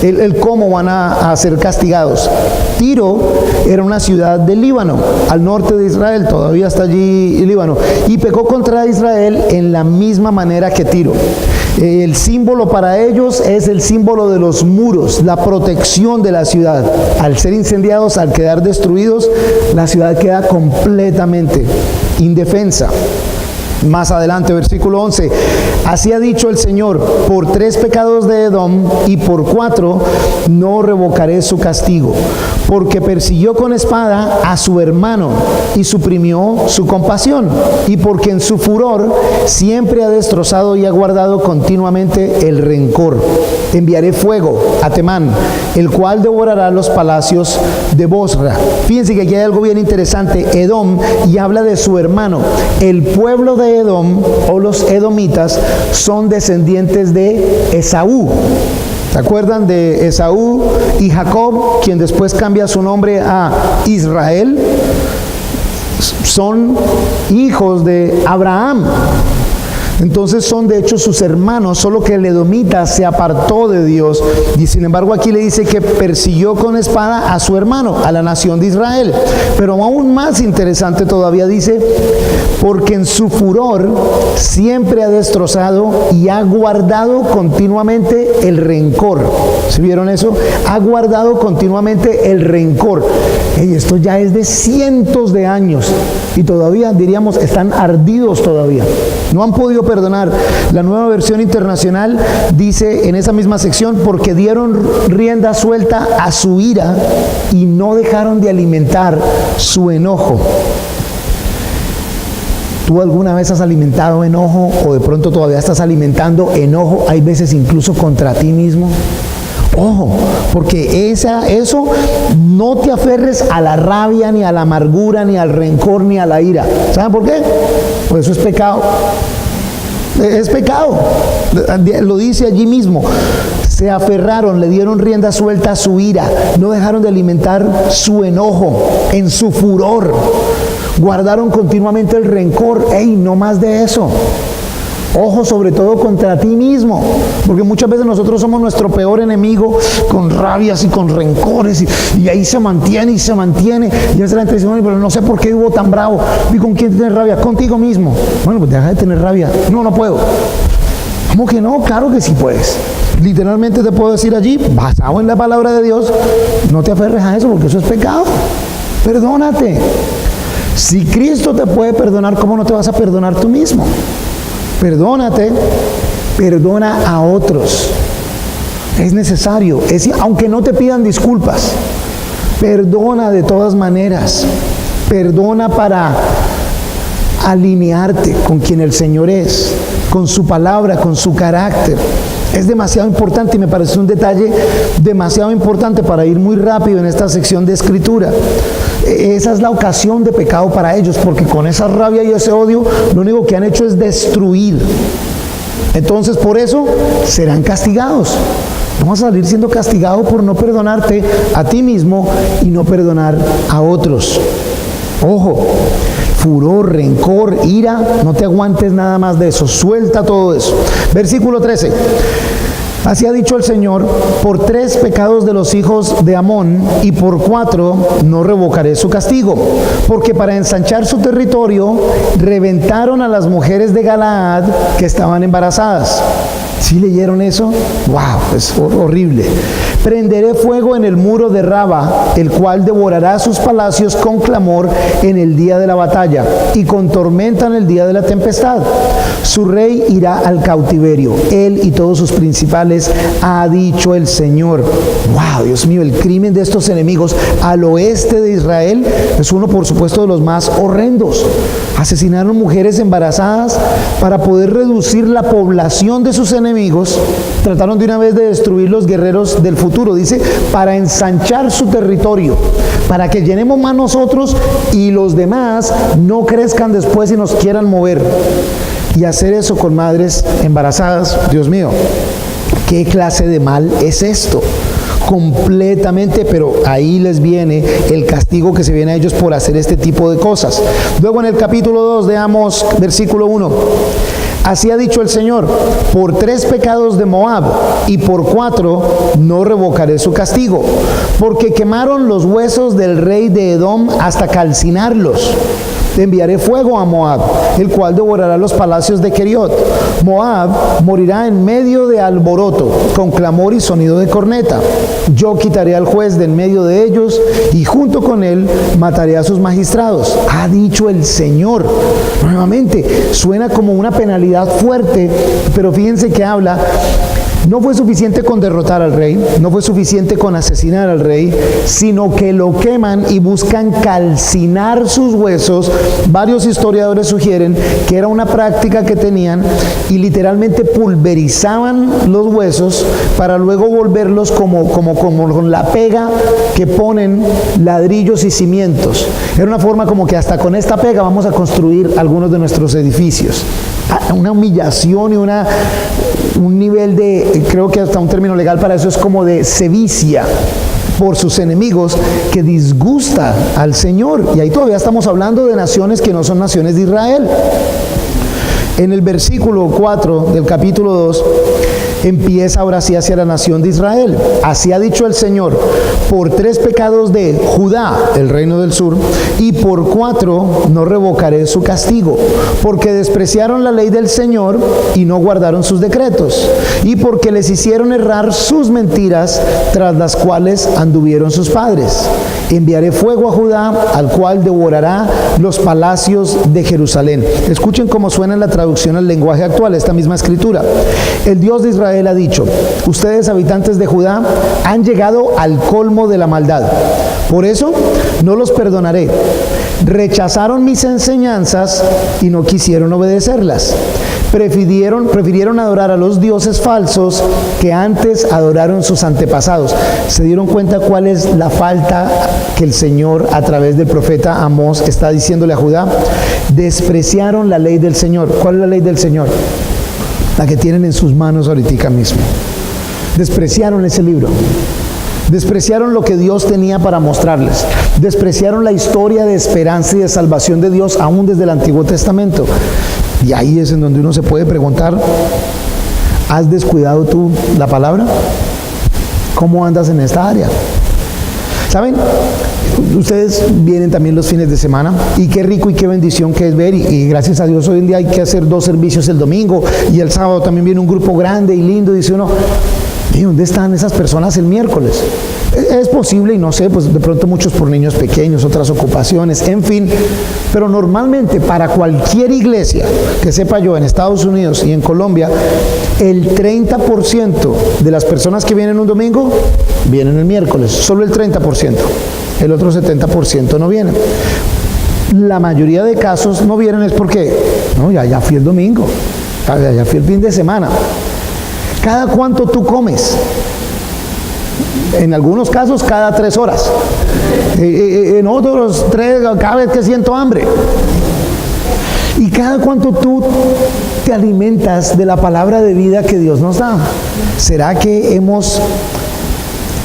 el cómo van a ser castigados. Tiro era una ciudad del Líbano, al norte de Israel, todavía está allí el Líbano, y pecó contra Israel en la misma manera que Tiro. El símbolo para ellos es el símbolo de los muros, la protección de la ciudad. Al ser incendiados, al quedar destruidos, la ciudad queda completamente indefensa. Más adelante, versículo 11, así ha dicho el Señor: por 3 pecados de Edom y por 4 no revocaré su castigo, porque persiguió con espada a su hermano y suprimió su compasión, y porque en su furor siempre ha destrozado y ha guardado continuamente el rencor. Enviaré fuego a Temán, el cual devorará los palacios de Bosra. Fíjense que aquí hay algo bien interesante. Edom, y habla de su hermano. El pueblo de Edom, o los edomitas, son descendientes de Esaú. ¿Se acuerdan de Esaú y Jacob, quien después cambia su nombre a Israel? Son hijos de Abraham. Entonces son de hecho sus hermanos, solo que el edomita se apartó de Dios. Y sin embargo aquí le dice que persiguió con espada a su hermano, a la nación de Israel. Pero aún más interesante todavía dice, porque en su furor siempre ha destrozado y ha guardado continuamente el rencor. ¿Sí vieron eso? Ha guardado continuamente el rencor. Hey, esto ya es de cientos de años y todavía, diríamos, están ardidos todavía. No han podido perdonar. La Nueva Versión Internacional dice en esa misma sección, porque dieron rienda suelta a su ira y no dejaron de alimentar su enojo. ¿Tú alguna vez has alimentado enojo o de pronto todavía estás alimentando enojo? Hay veces incluso contra ti mismo. Ojo, porque eso no te aferres a la rabia, ni a la amargura, ni al rencor, ni a la ira. ¿Saben por qué? Pues eso es pecado. Es pecado. Lo dice allí mismo. Se aferraron, le dieron rienda suelta a su ira, no dejaron de alimentar su enojo, en su furor. Guardaron continuamente el rencor. ¡Ey, no más de eso! Ojo, sobre todo contra ti mismo, porque muchas veces nosotros somos nuestro peor enemigo, con rabias y con rencores, y ahí se mantiene y se mantiene. Y a veces la gente dice, pero no sé por qué vivo tan bravo. ¿Y con quién tienes rabia? Contigo mismo. Bueno, pues deja de tener rabia. No puedo. ¿Cómo que no? Claro que sí puedes. Literalmente te puedo decir allí, basado en la palabra de Dios, no te aferres a eso, porque eso es pecado. Perdónate. Si Cristo te puede perdonar, ¿cómo no te vas a perdonar tú mismo? Perdónate, perdona a otros. Es necesario, aunque no te pidan disculpas, perdona de todas maneras. Perdona para alinearte con quien el Señor es, con su palabra, con su carácter. Es demasiado importante y me parece un detalle demasiado importante para ir muy rápido en esta sección de escritura. Esa es la ocasión de pecado para ellos, porque con esa rabia y ese odio lo único que han hecho es destruir. Entonces por eso serán castigados. Vamos a salir siendo castigados por no perdonarte a ti mismo y no perdonar a otros. Ojo, furor, rencor, ira, no te aguantes nada más de eso, suelta todo eso. Versículo 13. Así ha dicho el Señor, por 3 pecados de los hijos de Amón y por 4 no revocaré su castigo, porque para ensanchar su territorio reventaron a las mujeres de Galaad que estaban embarazadas. ¿Sí leyeron eso? ¡Wow! Es horrible. Prenderé fuego en el muro de Raba, el cual devorará sus palacios con clamor en el día de la batalla y con tormenta en el día de la tempestad. Su rey irá al cautiverio, él y todos sus principales, ha dicho el Señor. ¡Wow! Dios mío, el crimen de estos enemigos al oeste de Israel es uno, por supuesto, de los más horrendos. Asesinaron mujeres embarazadas para poder reducir la población de sus enemigos. Trataron de una vez de destruir los guerreros del futuro, dice, para ensanchar su territorio, para que llenemos más nosotros y los demás no crezcan después y nos quieran mover. Y hacer eso con madres embarazadas, Dios mío, ¿qué clase de mal es esto? Completamente, pero ahí les viene el castigo que se viene a ellos por hacer este tipo de cosas. Luego en el capítulo 2 veamos versículo 1. Así ha dicho el Señor, por 3 pecados de Moab y por 4 no revocaré su castigo, porque quemaron los huesos del rey de Edom hasta calcinarlos. Enviaré fuego a Moab, el cual devorará los palacios de Keriot. Moab morirá en medio de alboroto, con clamor y sonido de corneta. Yo quitaré al juez de en medio de ellos, y junto con él mataré a sus magistrados. Ha dicho el Señor. Nuevamente, suena como una penalidad fuerte, pero fíjense que habla No fue suficiente con derrotar al rey, no fue suficiente con asesinar al rey, sino que lo queman y buscan calcinar sus huesos. Varios historiadores sugieren que era una práctica que tenían y literalmente pulverizaban los huesos para luego volverlos como con la pega que ponen ladrillos y cimientos. Era una forma como que hasta con esta pega vamos a construir algunos de nuestros edificios. Una humillación y un nivel de, creo que hasta un término legal para eso es como de sevicia por sus enemigos que disgusta al Señor. Y ahí todavía estamos hablando de naciones que no son naciones de Israel. En el versículo 4 del capítulo 2 empieza ahora sí hacia la nación de Israel. Así ha dicho el Señor: por 3 pecados de Judá, el reino del sur, y por 4 no revocaré su castigo, porque despreciaron la ley del Señor y no guardaron sus decretos, y porque les hicieron errar sus mentiras, tras las cuales anduvieron sus padres. Enviaré fuego a Judá, al cual devorará los palacios de Jerusalén. Escuchen cómo suena en la traducción al lenguaje actual esta misma escritura. El Dios de Israel ha dicho: ustedes, habitantes de Judá, han llegado al colmo de la maldad. Por eso no los perdonaré. Rechazaron mis enseñanzas y no quisieron obedecerlas. Prefirieron adorar a los dioses falsos que antes adoraron sus antepasados. ¿Se dieron cuenta cuál es la falta que el Señor a través del profeta Amós está diciéndole a Judá? Despreciaron la ley del Señor. ¿Cuál es la ley del Señor? La que tienen en sus manos ahorita mismo. Despreciaron ese libro. Despreciaron lo que Dios tenía para mostrarles. Despreciaron la historia de esperanza y de salvación de Dios aún desde el Antiguo Testamento. Y ahí es en donde uno se puede preguntar: ¿has descuidado tú la palabra? ¿Cómo andas en esta área? ¿Saben? Ustedes vienen también los fines de semana y qué rico y qué bendición que es ver y gracias a Dios hoy en día hay que hacer 2 servicios el domingo y el sábado también viene un grupo grande y lindo. Dice uno: ¿y dónde están esas personas el miércoles? Es posible, y no sé, pues de pronto muchos por niños pequeños, otras ocupaciones, en fin, pero normalmente para cualquier iglesia que sepa yo en Estados Unidos y en Colombia, el 30% de las personas que vienen un domingo vienen el miércoles, solo el 30%, el otro 70% no vienen. La mayoría de casos no vienen es porque, no, ya fui el domingo, ya fui el fin de semana. ¿Cada cuánto tú comes? En algunos casos cada 3 horas, en otros 3 cada vez que siento hambre. ¿Y cada cuánto tú te alimentas de la palabra de vida que Dios nos da? ¿Será que hemos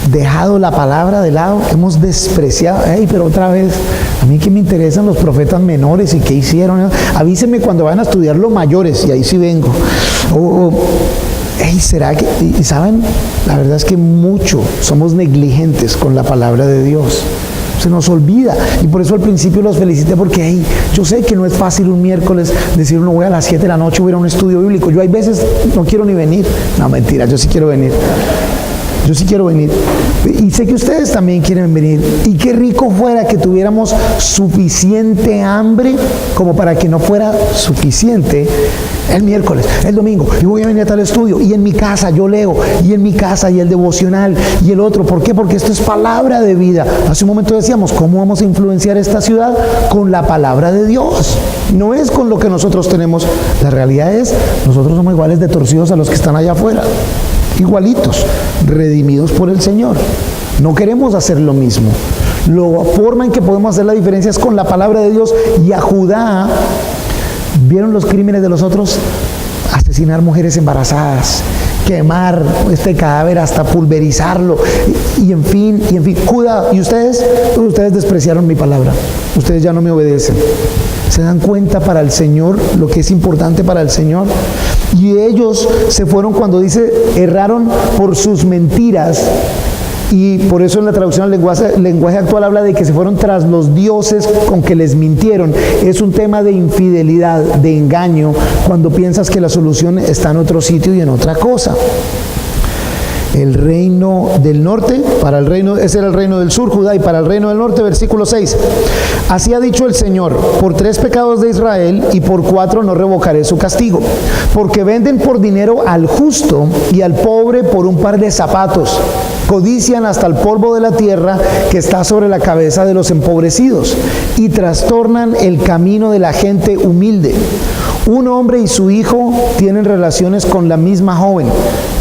dejado la palabra de lado? Hemos despreciado. Pero otra vez, a mí que me interesan los profetas menores y qué hicieron. Avísenme cuando vayan a estudiar los mayores y ahí sí vengo. ¿Será que? Y saben, la verdad es que mucho somos negligentes con la palabra de Dios. Se nos olvida. Y por eso al principio los felicité porque yo sé que no es fácil un miércoles decir uno voy a las 7 de la noche, voy a ir a un estudio bíblico. Yo hay veces no quiero ni venir. No, mentira, yo sí quiero venir. Yo sí quiero venir. Y sé que ustedes también quieren venir. Y qué rico fuera que tuviéramos suficiente hambre como para que no fuera suficiente el miércoles, el domingo, y voy a venir a tal estudio, y en mi casa yo leo, y en mi casa y el devocional, y el otro. ¿Por qué? Porque esto es palabra de vida. Hace un momento decíamos, ¿cómo vamos a influenciar esta ciudad? Con la palabra de Dios. No es con lo que nosotros tenemos. La realidad es, nosotros somos iguales de torcidos a los que están allá afuera. Igualitos, redimidos por el Señor. No queremos hacer lo mismo. La forma en que podemos hacer la diferencia es con la palabra de Dios. Y a Judá, ¿vieron los crímenes de los otros? Asesinar mujeres embarazadas, quemar este cadáver hasta pulverizarlo, y en fin, Judá, ¿y ustedes? Ustedes despreciaron mi palabra, ustedes ya no me obedecen. ¿Se dan cuenta para el Señor lo que es importante para el Señor? Y ellos se fueron cuando dice, erraron por sus mentiras. Y por eso en la traducción al lenguaje actual habla de que se fueron tras los dioses con que les mintieron. Es un tema de infidelidad, de engaño, cuando piensas que la solución está en otro sitio y en otra cosa. el reino del norte, para el reino, ese era el reino del sur, Judá, y para el reino del norte, versículo 6. Así ha dicho el Señor: por 3 pecados de Israel y por 4 no revocaré su castigo, porque venden por dinero al justo y al pobre por un par de zapatos. Codician hasta el polvo de la tierra que está sobre la cabeza de los empobrecidos y trastornan el camino de la gente humilde. Un hombre y su hijo tienen relaciones con la misma joven,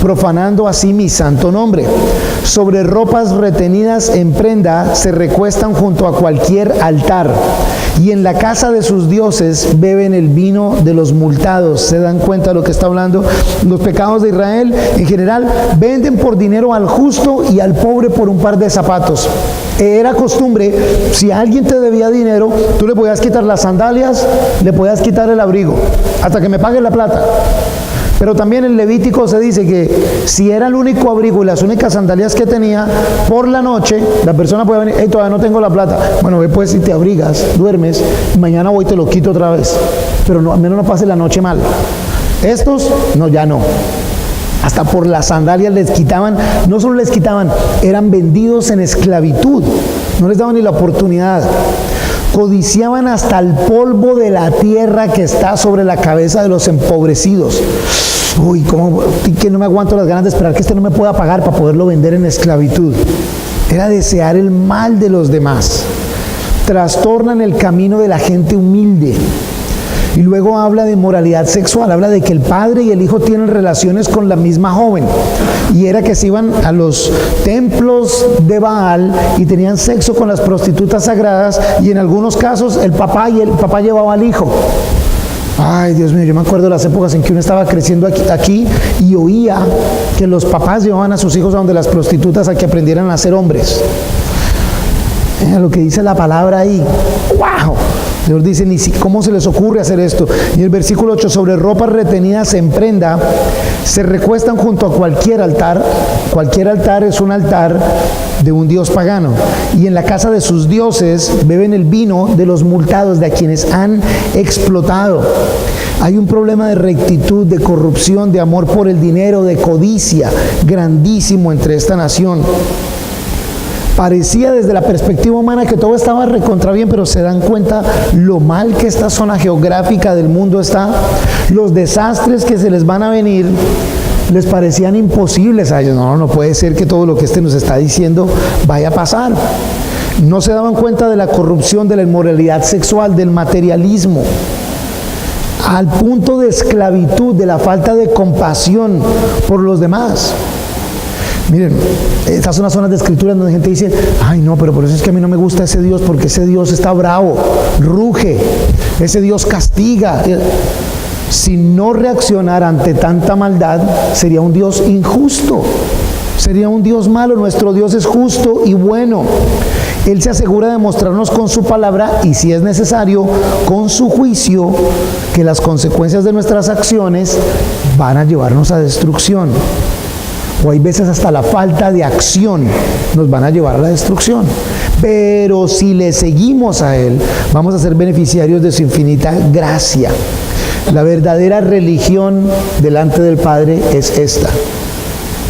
profanando así mi santo nombre. Sobre ropas retenidas en prenda se recuestan junto a cualquier altar, y en la casa de sus dioses beben el vino de los multados. ¿Se dan cuenta de lo que está hablando? Los pecados de Israel en general: venden por dinero al justo y al pobre por un par de zapatos. Era costumbre, si alguien te debía dinero, tú le podías quitar las sandalias, le podías quitar el abrigo, hasta que me pague la plata. Pero también en Levítico se dice que si era el único abrigo y las únicas sandalias que tenía, por la noche la persona puede venir: hey, todavía no tengo la plata. Bueno, ve pues, si te abrigas, duermes, y mañana voy y te lo quito otra vez. Pero no, al menos no pase la noche mal. Estos, no, ya no. Hasta por las sandalias les quitaban, no solo les quitaban, eran vendidos en esclavitud. No les daban ni la oportunidad. Codiciaban hasta el polvo de la tierra que está sobre la cabeza de los empobrecidos. Uy, ¿cómo? Que no me aguanto las ganas de esperar que este no me pueda pagar para poderlo vender en esclavitud. Era desear el mal de los demás. Trastornan el camino de la gente humilde. Y luego habla de moralidad sexual, habla de que el padre y el hijo tienen relaciones con la misma joven. Y era que se iban a los templos de Baal y tenían sexo con las prostitutas sagradas, y en algunos casos el papá llevaba al hijo. Ay, Dios mío, yo me acuerdo de las épocas en que uno estaba creciendo aquí y oía que los papás llevaban a sus hijos a donde las prostitutas a que aprendieran a ser hombres. Lo que dice la palabra ahí, ¡wow! Dios dice: ni si, ¿cómo se les ocurre hacer esto? Y el versículo 8: sobre ropas retenidas en prenda se recuestan junto a cualquier altar. Cualquier altar es un altar de un dios pagano. Y en la casa de sus dioses beben el vino de los multados, de a quienes han explotado. Hay un problema de rectitud, de corrupción, de amor por el dinero, de codicia grandísimo entre esta nación. Parecía desde la perspectiva humana que todo estaba recontra bien, pero se dan cuenta lo mal que esta zona geográfica del mundo está. Los desastres que se les van a venir les parecían imposibles a ellos. No puede ser que todo lo que nos está diciendo vaya a pasar. No se daban cuenta de la corrupción, de la inmoralidad sexual, del materialismo, al punto de esclavitud, de la falta de compasión por los demás. Miren, estas son las zonas de escritura donde la gente dice: ay no, pero por eso es que a mí no me gusta ese Dios, porque ese Dios está bravo, ruge, ese Dios castiga. Si no reaccionara ante tanta maldad, sería un Dios injusto, sería un Dios malo. Nuestro Dios es justo y bueno. Él se asegura de mostrarnos con su palabra, y si es necesario, con su juicio, que las consecuencias de nuestras acciones van a llevarnos a destrucción. O hay veces hasta la falta de acción nos van a llevar a la destrucción. Pero si le seguimos a Él, vamos a ser beneficiarios de su infinita gracia. La verdadera religión delante del Padre es esta.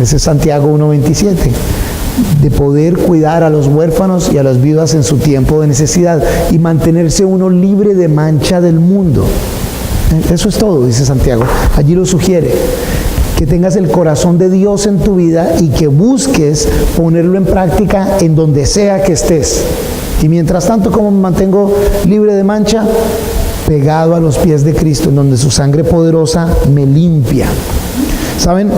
Ese es Santiago 1:27. De poder cuidar a los huérfanos y a las viudas en su tiempo de necesidad y mantenerse uno libre de mancha del mundo. Eso es todo, dice Santiago. Allí lo sugiere. Que tengas el corazón de Dios en tu vida y que busques ponerlo en práctica en donde sea que estés. Y mientras tanto, ¿cómo me mantengo libre de mancha? Pegado a los pies de Cristo, en donde su sangre poderosa me limpia. ¿Saben?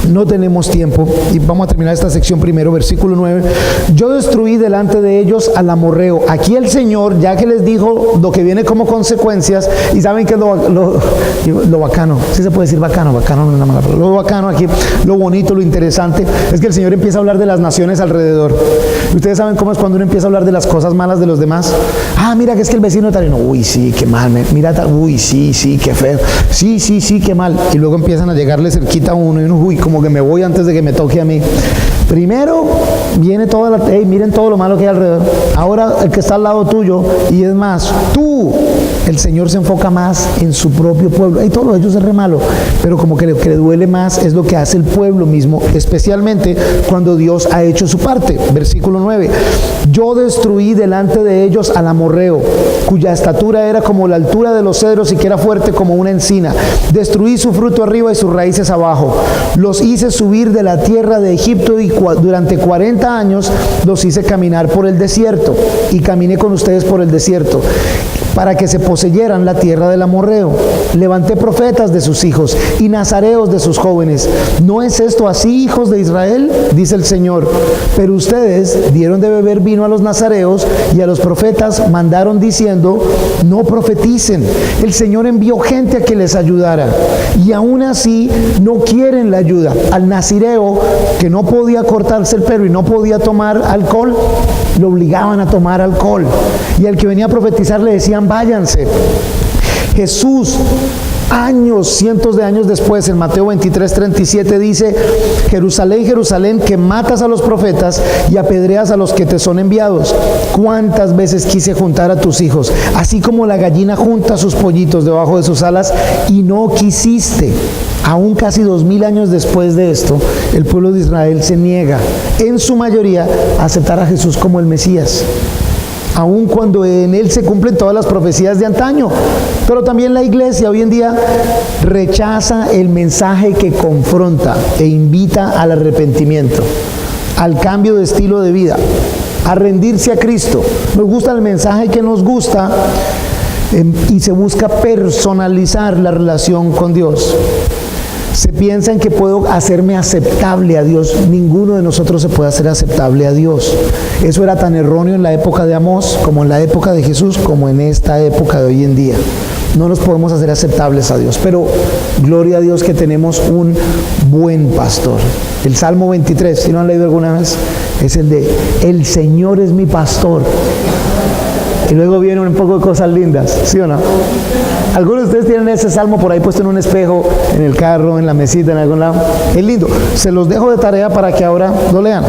No tenemos tiempo y vamos a terminar esta sección primero, versículo 9. Yo destruí delante de ellos al amorreo. Aquí el Señor, ya que les dijo lo que viene como consecuencias, y saben que es lo bacano, sí se puede decir bacano no es una mala palabra, lo bacano aquí, lo bonito, lo interesante, es que el Señor empieza a hablar de las naciones alrededor. Ustedes saben cómo es cuando uno empieza a hablar de las cosas malas de los demás. Ah, mira que es que el vecino tal, uy, sí, qué mal, mira tal, uy, sí, qué feo, sí, qué mal. Y luego empiezan a llegarle cerquita a uno y uno, uy, como que me voy antes de que me toque a mí. Primero viene toda miren todo lo malo que hay alrededor. Ahora el que está al lado tuyo, y es más, tú el Señor se enfoca más en su propio pueblo. Y todos ellos es re malo, pero como que lo que le duele más es lo que hace el pueblo mismo, especialmente cuando Dios ha hecho su parte. Versículo 9: yo destruí delante de ellos al amorreo, cuya estatura era como la altura de los cedros y que era fuerte como una encina. Destruí su fruto arriba y sus raíces abajo. Los hice subir de la tierra de Egipto y durante 40 años los hice caminar por el desierto, y caminé con ustedes por el desierto para que se poseyeran la tierra del amorreo. Levanté profetas de sus hijos y nazareos de sus jóvenes. ¿No es esto así, hijos de Israel?, dice el Señor. Pero ustedes dieron de beber vino a los nazareos, y a los profetas mandaron diciendo: no profeticen. El Señor envió gente a que les ayudara, y aún así no quieren la ayuda. Al nazireo, que no podía cortarse el pelo y no podía tomar alcohol, lo obligaban a tomar alcohol, y al que venía a profetizar le decían: váyanse. Jesús, cientos de años después, en Mateo 23:37 dice: Jerusalén, Jerusalén, que matas a los profetas y apedreas a los que te son enviados. ¿Cuántas veces quise juntar a tus hijos, así como la gallina junta sus pollitos debajo de sus alas, y no quisiste? Aún casi 2000 años después de esto, el pueblo de Israel se niega, en su mayoría, a aceptar a Jesús como el Mesías, aun cuando en Él se cumplen todas las profecías de antaño. Pero también la iglesia hoy en día rechaza el mensaje que confronta e invita al arrepentimiento, al cambio de estilo de vida, a rendirse a Cristo. Nos gusta el mensaje que nos gusta, y se busca personalizar la relación con Dios. Se piensa en que puedo hacerme aceptable a Dios. Ninguno de nosotros se puede hacer aceptable a Dios. Eso era tan erróneo en la época de Amós, como en la época de Jesús, como en esta época de hoy en día. No nos podemos hacer aceptables a Dios, pero gloria a Dios que tenemos un buen pastor. El Salmo 23, si no han leído alguna vez, es el de: el Señor es mi pastor. Y luego vienen un poco de cosas lindas, ¿sí o no? Algunos de ustedes tienen ese salmo por ahí puesto en un espejo, en el carro, en la mesita, en algún lado. Es lindo. Se los dejo de tarea para que ahora lo lean.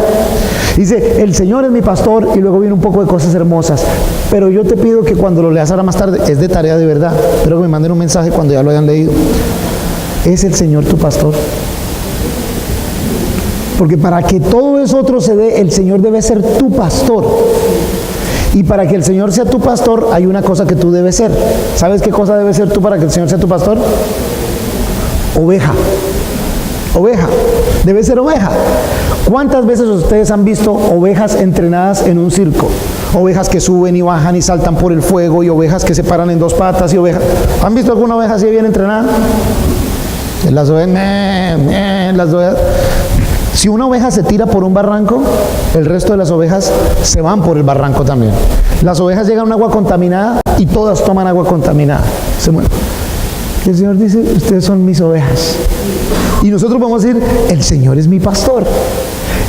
Dice: el Señor es mi pastor, y luego viene un poco de cosas hermosas. Pero yo te pido que cuando lo leas ahora más tarde, es de tarea de verdad, pero que me manden un mensaje cuando ya lo hayan leído. ¿Es el Señor tu pastor? Porque para que todo eso otro se dé, el Señor debe ser tu pastor. Y para que el Señor sea tu pastor, hay una cosa que tú debes ser. ¿Sabes qué cosa debes ser tú para que el Señor sea tu pastor? Oveja. Oveja. Debe ser oveja. ¿Cuántas veces ustedes han visto ovejas entrenadas en un circo? Ovejas que suben y bajan y saltan por el fuego, y ovejas que se paran en dos patas, y ovejas... ¿Han visto alguna oveja así bien entrenada? Las ovejas... Si una oveja se tira por un barranco, el resto de las ovejas se van por el barranco también. Las ovejas llegan a un agua contaminada y todas toman agua contaminada. Se mueren. El Señor dice: ustedes son mis ovejas. Y nosotros vamos a decir: el Señor es mi pastor.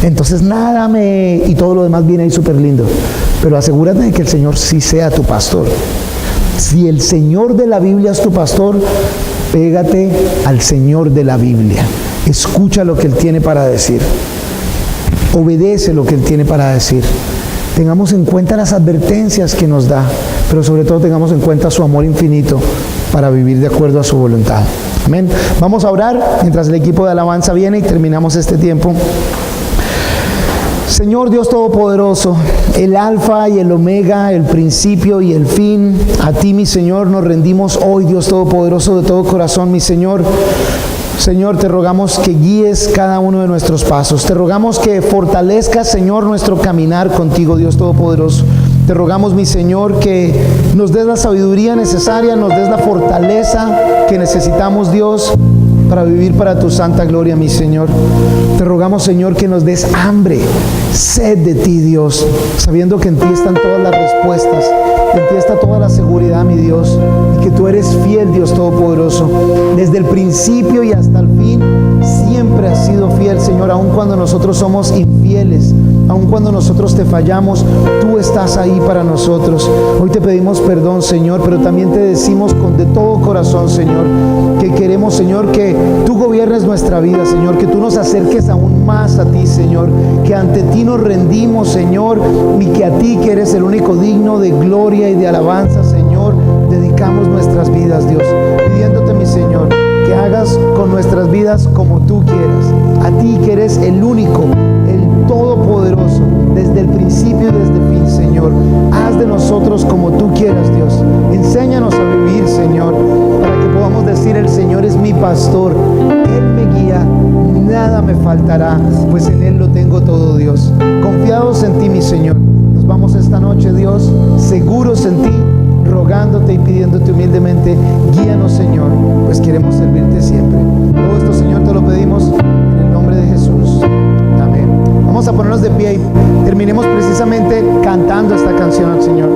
Entonces y todo lo demás viene ahí súper lindo. Pero asegúrate de que el Señor sí sea tu pastor. Si el Señor de la Biblia es tu pastor, pégate al Señor de la Biblia. Escucha lo que Él tiene para decir. Obedece lo que Él tiene para decir. Tengamos en cuenta las advertencias que nos da, pero sobre todo tengamos en cuenta su amor infinito para vivir de acuerdo a su voluntad. Amén. Vamos a orar mientras el equipo de alabanza viene y terminamos este tiempo. Señor Dios Todopoderoso, el Alfa y el Omega, el principio y el fin, a ti, mi Señor, nos rendimos hoy, Dios Todopoderoso, de todo corazón, mi Señor. Señor, te rogamos que guíes cada uno de nuestros pasos. Te rogamos que fortalezcas, Señor, nuestro caminar contigo, Dios Todopoderoso. Te rogamos, mi Señor, que nos des la sabiduría necesaria, nos des la fortaleza que necesitamos, Dios, para vivir para tu santa gloria, mi Señor. Te rogamos, Señor, que nos des hambre, sed de ti, Dios, sabiendo que en ti están todas las respuestas, en ti está toda la seguridad, mi Dios, y que tú eres fiel, Dios Todopoderoso. Desde el principio y hasta el fin, siempre has sido fiel, Señor, aun cuando nosotros somos infieles, aun cuando nosotros te fallamos, tú estás ahí para nosotros. Hoy te pedimos perdón, Señor, pero también te decimos de todo corazón, Señor, que queremos, Señor, que tú gobiernes nuestra vida, Señor, que tú nos acerques aún más a ti, Señor, que ante ti nos rendimos, Señor, y que a ti, que eres el único digno de gloria y de alabanza, Señor, dedicamos nuestras vidas, Dios, pidiéndote, mi Señor, que hagas con nuestras vidas como tú quieras. A ti que eres el único, el todopoderoso, desde el principio y desde el fin, Señor. Haz de nosotros como tú quieras, Dios. Enséñanos a vivir, Señor, para que podamos decir: el Señor es mi pastor, Él me guía, nada me faltará, pues en Él lo tengo todo, Dios. Confiados en ti, mi Señor, nos vamos esta noche, Dios, seguros en ti, rogándote y pidiéndote humildemente: guíanos, Señor, pues queremos servirte siempre. Todo esto, Señor, te lo pedimos en el nombre de Jesús. Amén. Vamos a ponernos de pie y terminemos precisamente cantando esta canción al Señor.